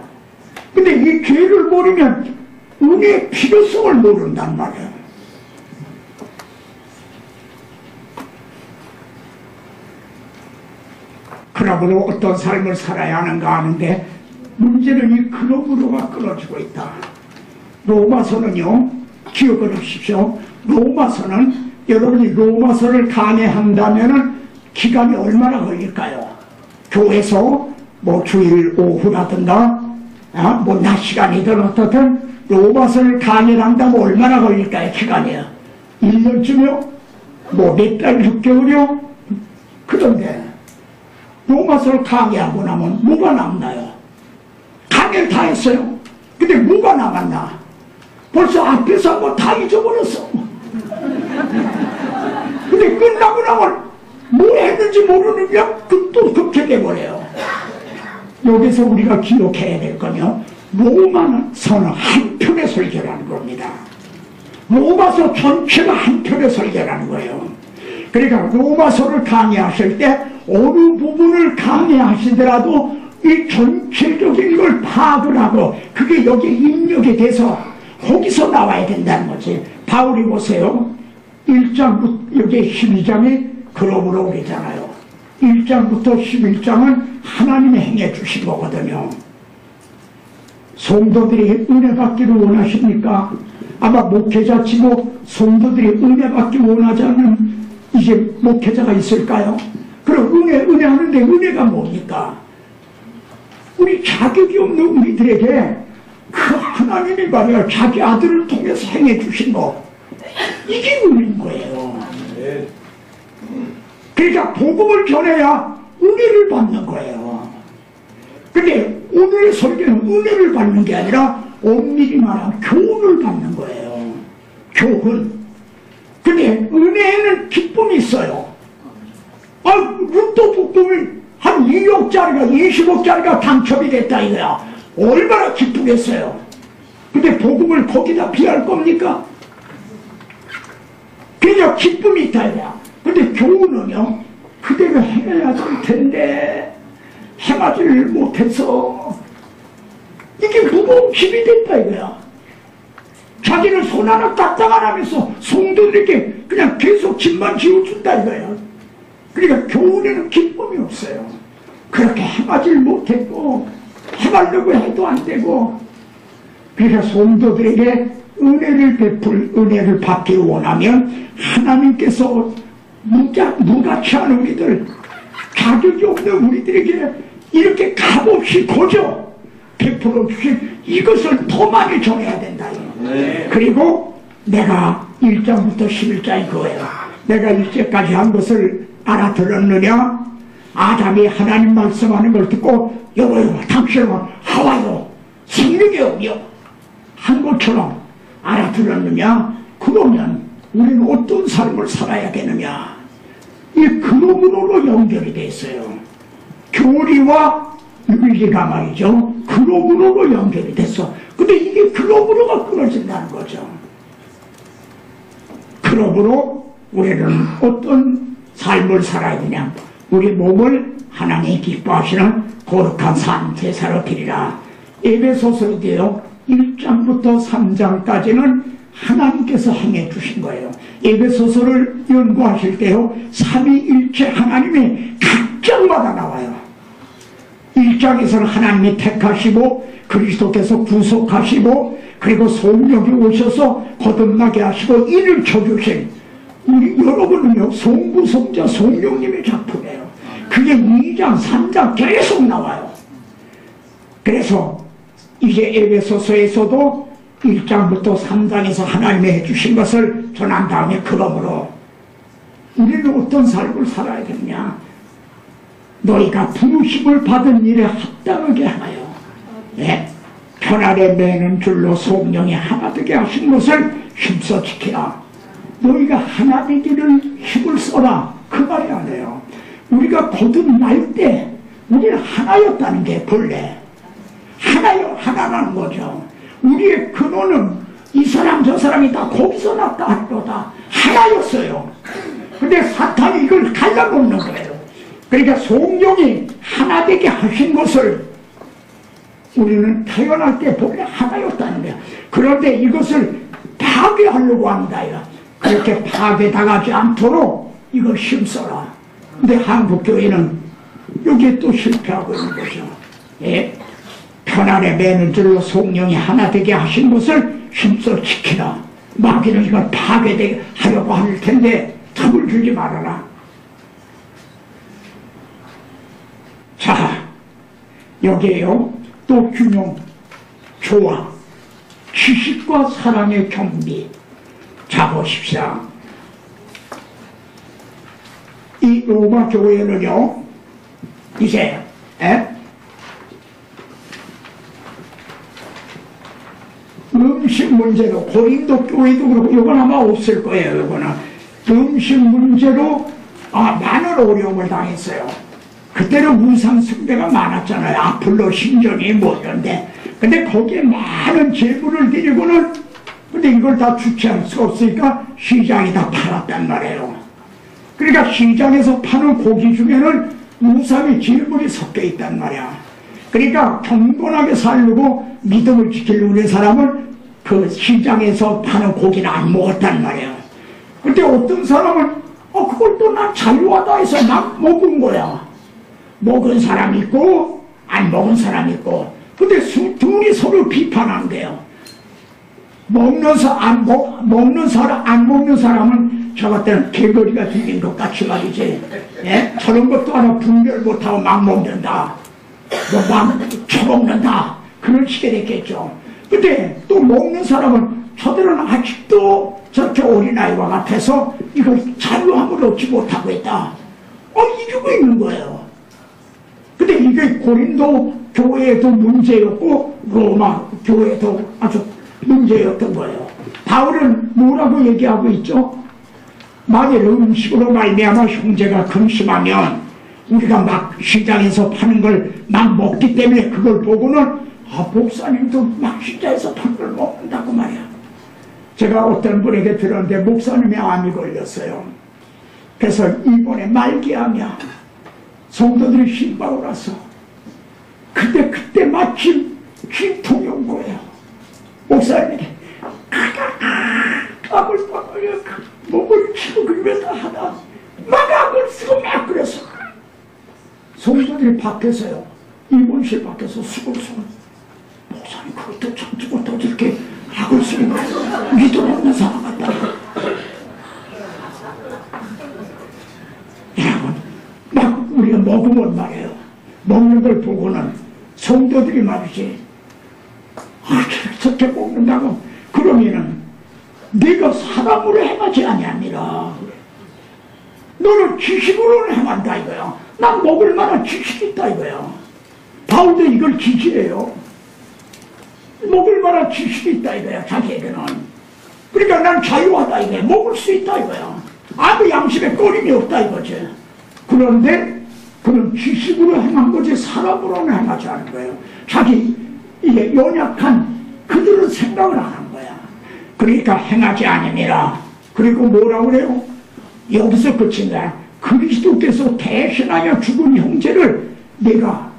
근데 이 죄를 모르면 은혜의 필요성을 모른단 말이에요. 그러므로 어떤 삶을 살아야 하는가 하는데, 문제는 이 그러므로가 끊어지고 있다. 로마서는요, 기억을 하십시오. 로마서는 여러분이 로마서를 강의한다면은 기간이 얼마나 걸릴까요? 교회에서 뭐 주일 오후라든가 뭐 낮 시간이든 어떻든 로마서를 강의를 한다면 얼마나 걸릴까요? 기간이요. 1년쯤이요? 뭐 몇 달, 6개월이요? 그런데 로마서를 강의하고 나면 뭐가 남나요? 강의를 다 했어요. 근데 뭐가 남았나? 벌써 앞에서 한 거 다 잊어버렸어. 근데 끝나고 나면 뭐 했는지 모르는 게 또 그렇게 돼버려요. 여기서 우리가 기억해야 될 건요, 로마서는 한 편의 설교라는 겁니다. 로마서 전체가 한 편의 설교라는 거예요. 그러니까 로마서를 강의하실 때 어느 부분을 강의하시더라도 이 전체적인 걸 파악을 하고 그게 여기 입력이 돼서 거기서 나와야 된다는 거지. 바울이 보세요. 1장부터 여기 12장이 그러므로 그러잖아요. 1장부터 11장은 하나님이 행해 주신 거거든요. 성도들이 은혜 받기를 원하십니까? 아마 목회자 치고 성도들이 은혜 받기 원하지 않는 이제 목회자가 있을까요? 그럼 은혜 하는데 은혜가 뭡니까? 우리 자격이 없는 우리들에게 그 하나님이 말이야 자기 아들을 통해서 행해 주신 거, 이게 은혜인 거예요. 그러니까 복음을 전해야 은혜를 받는 거예요. 근데 오늘의 설교는 은혜를 받는 게 아니라 엄밀히 말하면 교훈을 받는 거예요. 교훈. 근데 은혜에는 기쁨이 있어요. 로또 복음이 한 2억짜리가 20억짜리가 당첨이 됐다 이거야. 얼마나 기쁘겠어요. 근데 복음을 거기다 비할 겁니까? 그냥 기쁨이 있다 이거야. 근데 교훈은요, 그대로 행해야 될 텐데 행하지를 못해서 이게 무거운 짐이 됐다 이거야. 자기는 손 하나 까딱 안 하면서 성도들에게 그냥 계속 짐만 지어준다 이거야. 그러니까 교훈에는 기쁨이 없어요. 그렇게 행하지를 못했고 행하려고 해도 안 되고. 그러니까 성도들에게 은혜를 베풀, 은혜를 받기 원하면 하나님께서 무가치 않은 우리들, 자격이 없는 우리들에게 이렇게 값없이 거저 베풀어 주신 이것을 더 많이 전해야 된다. 네. 그리고 내가 1장부터 11장이 그거예요. 내가 이제까지 한 것을 알아들었느냐? 아담이 하나님 말씀하는 걸 듣고 여보요 당신은 하와요 생명의 영이요 한 것처럼 알아들었느냐? 그러면 우리는 어떤 삶을 살아야겠느냐? 이 그러므로로 연결이 돼 있어요. 교리와 윤리가 말이죠. 그러므로로 연결이 됐어. 근데 이게 그러므로가 끊어진다는 거죠. 그러므로 우리는 어떤 삶을 살아야 되냐? 우리 몸을 하나님이 기뻐하시는 거룩한 삶 제사로 드리라. 에베소서에요 1장부터 3장까지는 하나님께서 행해 주신 거예요. 에베소서를 연구하실 때요 삼위일체 하나님이 각장마다 나와요. 1장에서는 하나님이 택하시고 그리스도께서 구속하시고 그리고 성령이 오셔서 거듭나게 하시고 이를 쳐주신 우리 여러분은요 성부 성자 성령님의 작품이에요. 그게 2장 3장 계속 나와요. 그래서 이제 에베소서에서도 1장부터 3장에서 하나님이 해주신 것을 전한 다음에 그러므로 우리는 어떤 삶을 살아야겠냐? 너희가 부르심을 받은 일에 합당하게 하여 편안에 매는 줄로 성령이 하나 되게 하신 것을 힘써 지키라. 너희가 하나 되기를 힘을 써라. 그 말이 아니에요. 우리가 거듭날 때 우리는 하나였다는 게 본래 하나라는 거죠. 우리의 근원은 이 사람 저 사람이 다 거기서 났다 하더다 하나였어요. 근데 사탄이 이걸 갈라놓는 거예요. 그러니까 성령이 하나 되게 하신 것을 우리는 태어날 때 본래 하나였다는 거야. 그런데 이것을 파괴하려고 한다. 그렇게 파괴당하지 않도록 이걸 힘써라. 근데 한국교회는 여기에 또 실패하고 있는 거죠. 편안에 매는 줄로 성령이 하나 되게 하신 것을 힘써 지키라. 마귀는 이걸 파괴되게 하려고 할 텐데 tab을 주지 말아라. 자, 여기에요. 또 균형, 조화, 지식과 사랑의 경비. 자, 보십시오. 이 로마 교회는요, 이제, 음식 문제로, 고린도 교회도 그렇고, 이건 아마 없을 거예요, 이거는. 음식 문제로, 많은 어려움을 당했어요. 그때는 우상 숭배가 많았잖아요. 아폴로 신전이 뭐였는데. 근데 거기에 많은 제물을 드리고는, 근데 이걸 다 주체할 수 없으니까 시장에 다 팔았단 말이에요. 그러니까 시장에서 파는 고기 중에는 우상의 제물이 섞여 있단 말이야. 그러니까 경건하게 살려고 믿음을 지키려는 사람은 그 시장에서 파는 고기는 안 먹었단 말이야. 근데 어떤 사람은 그걸 또 난 자유하다 해서 막 먹은 거야. 먹은 사람 있고 안 먹은 사람 있고. 근데 둘이 서로 비판한 거예요. 먹는 사람, 안 먹는 사람은 저 같은 개거리가 들린 것 같이 말이지. 예? 저런 것도 하나 분별 못하고 막 먹는다. 막 처먹는다. 그런 식이 됐겠죠. 근데 또 먹는 사람은 저들은 아직도 저렇게 어린아이와 같아서 이걸 자유함을 얻지 못하고 있다. 이러고 있는 거예요. 근데 이게 고린도 교회에도 문제였고 로마 교회에도 아주 문제였던 거예요. 바울은 뭐라고 얘기하고 있죠? 만일 음식으로 말미암아 형제가 근심하면 우리가 막 시장에서 파는 걸 막 먹기 때문에 그걸 보고는 목사님도 막 시장에서 파는 걸 먹는다고 말이야. 제가 어떤 분에게 들었는데 목사님이 암이 걸렸어요. 그래서 이번에 말기암이야. 성도들이 신방을 와서 그때 마침 진통이 온 거예요. 목사님이 악을 목을 치고 그러면서 하다 막 악을 쓰고 막 그래서 성도들이 밖에서요, 입원실 밖에서 수고수고 목사님 그것도 참지 못하고 이렇게 악을 쓰고 믿음 없는 사람 같다. 여러분, 막 우리가 먹으면 말이에요, 먹는 걸 보고는 성도들이 말이지, 저렇게 먹는다고 그러면은 네가 사람으로 행하지 아니하니라. 너는 지식으로는 행한다 이거야. 난 먹을 만한 지식이 있다 이거야. 바울도 이걸 지지해요. 먹을 만한 지식이 있다 이거야, 자기에게는. 그러니까 난 자유하다 이거야. 먹을 수 있다 이거야. 아무 양심에 꺼림이 없다 이거지. 그런데 그는 지식으로 행한 거지 사람으로는 행하지 않은 거예요. 자기 이게 연약한 그들은 생각을 안 한 거야. 그러니까 행하지 않으니라. 그리고 뭐라고 그래요? 여기서 끝인다. 그리스도께서 대신하여 죽은 형제를 내가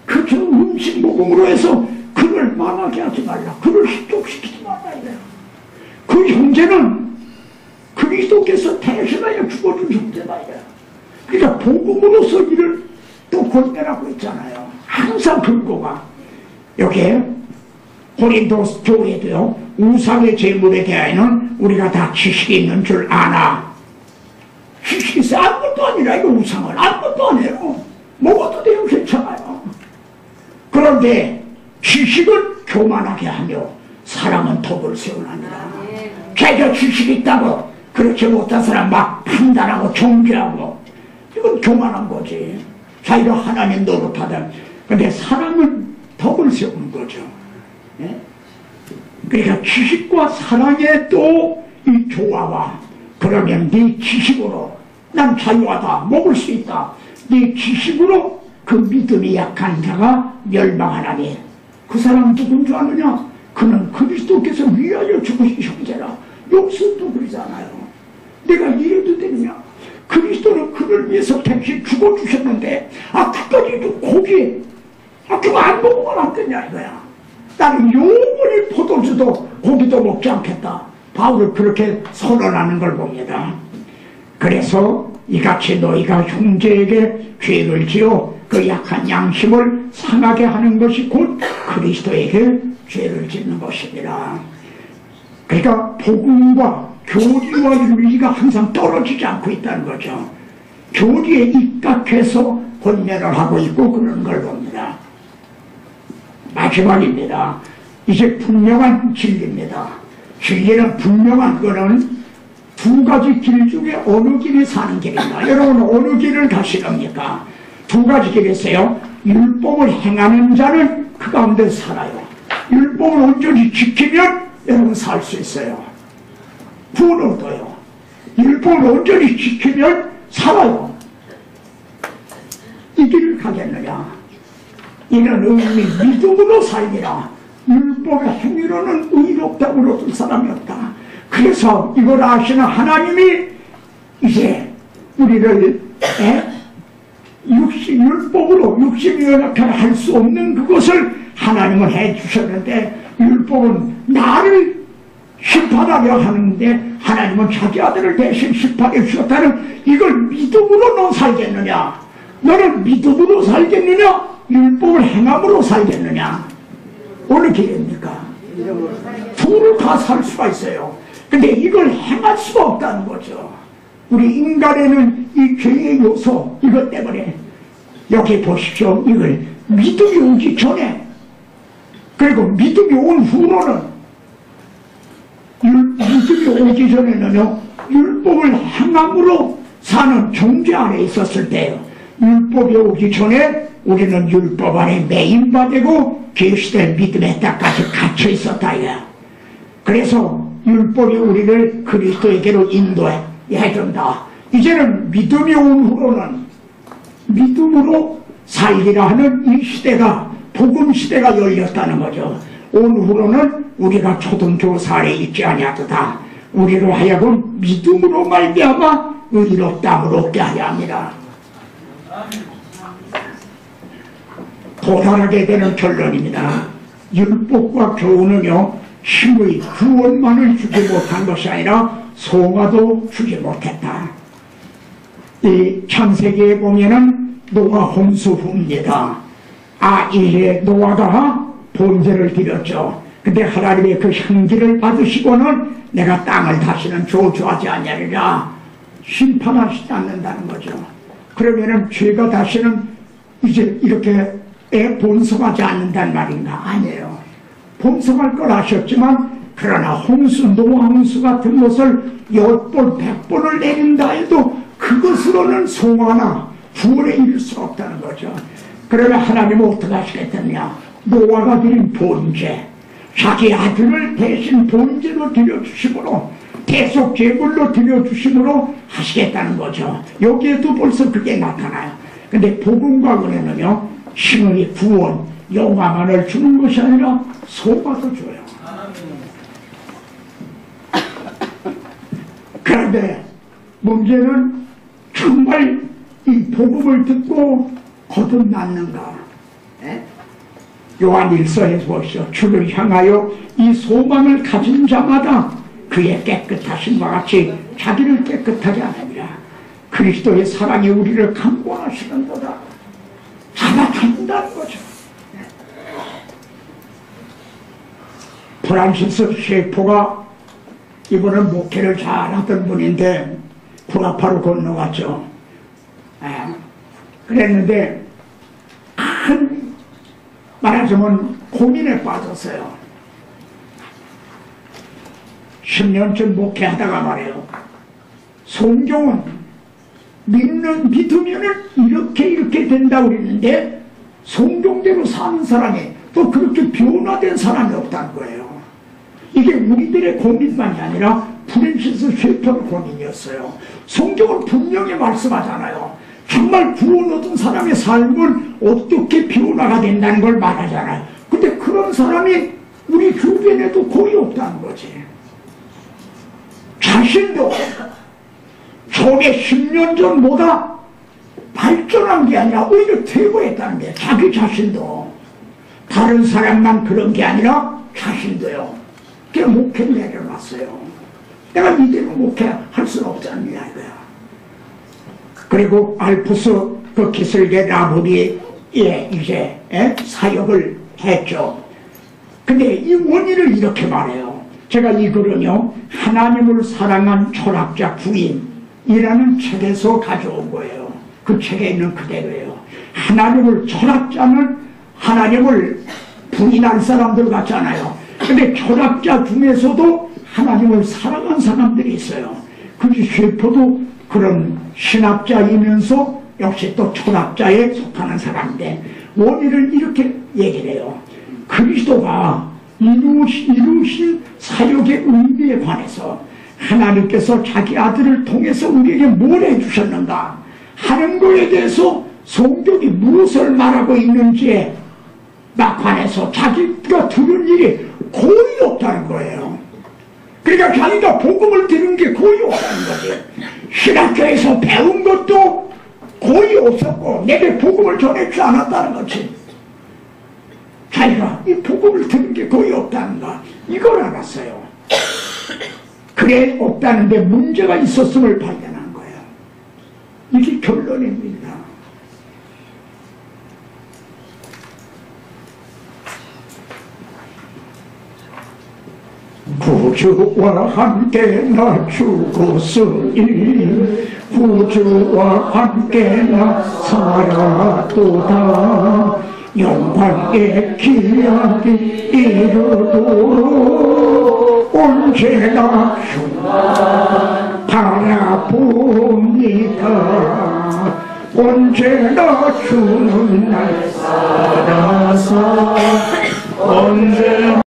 그저 음식 먹음으로 해서 그를 망하게 하지 말라. 그를 희족시키지 말라 이래요. 그 형제는 그리스도께서 대신하여 죽어준 형제다 이래요. 그러니까 복음으로서 이를 또 권면하고 있잖아요. 항상 근거가 여기에 고린도 교회도요, 우상의 제물에 대하여는 우리가 다 지식이 있는 줄 아나. 지식이 있어. 아무것도 아니라 이거 우상은 아무것도 아니에요. 먹어도 돼요. 괜찮아요. 그런데 지식은 교만하게 하며 사람은 덕을 세우느니라. 자기가 지식이 있다고 그렇지 못한 사람 막 판단하고 정죄하고, 이건 교만한 거지. 자기가 하나님 노릇하다. 근데 사람은 덕을 세우는 거죠. 예? 그러니까 지식과 사랑의 또 이 조화와, 그러면 네 지식으로 난 자유하다, 먹을 수 있다. 네 지식으로 그 믿음이 약한 자가 멸망하나니 그 사람 누군 줄 아느냐? 그는 그리스도께서 위하여 죽으신 형제라. 여기서도 그러잖아요. 내가 이래도 되느냐? 그리스도는 그를 위해서 백신 죽어주셨는데 그까지도 고기 그거 안 먹으면 안 되냐 이거야. 나는 영원히 포도주도 고기도 먹지 않겠다. 바울을 그렇게 선언하는 걸 봅니다. 그래서 이같이 너희가 형제에게 죄를 지어 그 약한 양심을 상하게 하는 것이 곧 그리스도에게 죄를 짓는 것입니다. 그러니까 복음과 교리와 윤리가 항상 떨어지지 않고 있다는 거죠. 교리에 입각해서 권면을 하고 있고 그런 걸 봅니다. 마지막입니다. 이제 분명한 진리입니다. 진리는 분명한 거는 두 가지 길 중에 어느 길이 사는 길입니다. 여러분 어느 길을 가시렵니까? 두 가지 길이 있어요. 율법을 행하는 자는 그 가운데 살아요. 율법을 온전히 지키면 여러분 살 수 있어요. 구원 얻어요. 율법을 온전히 지키면 살아요. 이 길을 가겠느냐? 이는 의인이 믿음으로 살리라. 율법의 행위로는 의롭다고 얻을 사람이 없다. 그래서 이걸 아시는 하나님이 이제 우리를 율법으로 육신이 연약하게 할 수 없는 그것을 하나님은 해주셨는데, 율법은 나를 심판하려 하는데 하나님은 자기 아들을 대신 심판해 주셨다는 이걸 믿음으로 너 살겠느냐? 너는 믿음으로 살겠느냐? 율법을 행함으로 살겠느냐? 어느 길입니까? 두 둘을 다 살 수가 있어요. 근데 이걸 행할 수가 없다는 거죠. 우리 인간에는 이 죄의 요소 이것 때문에 여기 보십시오. 이걸 믿음이 오기 전에 그리고 믿음이 온 후로는 믿음이 오기 전에는요 율법을 행함으로 사는 존재 안에 있었을 때요. 율법이 오기 전에 우리는 율법 안에 매인바되고 계시된 믿음의 땅까지 갇혀 있었다 이거야. 그래서 율법이 우리를 그리스도에게로 인도해준다. 이제는 믿음이 온 후로는 믿음으로 살리라 하는 이 시대가 복음 시대가 열렸다는 거죠. 온 후로는 우리가 초등교사에 있지 아니하도다. 우리로 하여금 믿음으로 말미암아 의롭다함을 얻게 하려 합니다. 도달하게 되는 결론입니다. 율법과 교훈은요 힘의 구원만을 주지 못한 것이 아니라 송아도 주지 못했다. 이 창세기에 보면은 노아 홍수 후입니다. 이제 노아가 번제를 드렸죠. 근데 하나님의 그 향기를 받으시고는 내가 땅을 다시는 저주하지 아니하리라 심판하시지 않는다는 거죠. 그러면은 죄가 다시는 이제 이렇게 본성하지 않는다는 말인가? 아니에요. 본성할 걸 아셨지만 그러나 홍수, 노아 홍수 같은 것을 10번, 100번을 내린다 해도 그것으로는 송화나 구원에 이를 수 없다는 거죠. 그러면 하나님은 어떻게 하시겠느냐? 노아가 드린 번제, 자기 아들을 대신 번제로 드려주심으로 계속 제물로 드려주심으로 하시겠다는 거죠. 여기에도 벌써 그게 나타나요. 근데 복음과 은혜는요 신의 구원, 영화만을 주는 것이 아니라 소가도 줘요. 그런데 문제는 정말 이 복음을 듣고 거듭났는가? 요한 1서에서 보시오. 주를 향하여 이 소망을 가진 자마다 그의 깨끗하심과 같이 자기를 깨끗하게 하느니라. 그리스도의 사랑이 우리를 강권하시는도다. 잡아준다는 거죠. 프란시스 셰퍼가 이번은 목회를 잘하던 분인데 구라파로 건너갔죠. 그랬는데 큰 말하자면 고민에 빠졌어요. 10년쯤 목회하다가 말해요. 성경은 믿으면은 이렇게 된다고 그랬는데 성경대로 사는 사람이 또 그렇게 변화된 사람이 없다는 거예요. 이게 우리들의 고민만이 아니라 프란시스 셰퍼의 고민이었어요. 성경은 분명히 말씀하잖아요. 정말 구원 얻은 사람의 삶은 어떻게 변화가 된다는 걸 말하잖아요. 근데 그런 사람이 우리 주변에도 거의 없다는 거지. 자신도 저게 10년 전보다 발전한 게 아니라 오히려 퇴보했다는 게 자기 자신도 다른 사람만 그런 게 아니라 자신도요. 그냥 목회를 내려놨어요. 내가 믿음을 목회할 수는 없잖냐 이거야. 그리고 알프스 그 기슭의 라보리에 이제 사역을 했죠. 근데 이 원인을 이렇게 말해요. 제가 이 글은요 하나님을 사랑한 철학자 부인이라는 책에서 가져온 거예요. 그 책에 있는 그대로예요. 철학자는 하나님을 부인한 사람들 같잖아요. 근데 철학자 중에서도 하나님을 사랑한 사람들이 있어요. 그래서 셰퍼도 그런 신학자이면서 역시 또 철학자에 속하는 사람인데 원인을 이렇게 얘기를 해요. 그리스도가 이루신 사역의 의미에 관해서 하나님께서 자기 아들을 통해서 우리에게 뭘 해주셨는가 하는 거에 대해서 성경이 무엇을 말하고 있는지에 관해서 자기가 들은 일이 거의 없다는 거예요. 그러니까 자기가 복음을 들은 게 거의 없다는 거지. 신학교에서 배운 것도 거의 없었고 내게 복음을 전해주지 않았다는 거지. 자기가 이 복음을 들은 게 거의 없다는 거 이걸 알았어요. 그래 없다는데 문제가 있었음을 발견한 거예요. 이게 결론입니다. 구주와 함께 나 죽었으니 구주와 함께 나 살아도다. 영광의 기약이 이르도록 언제나 주만 바라봅니다. 언제나 주는 날 따라서 언제나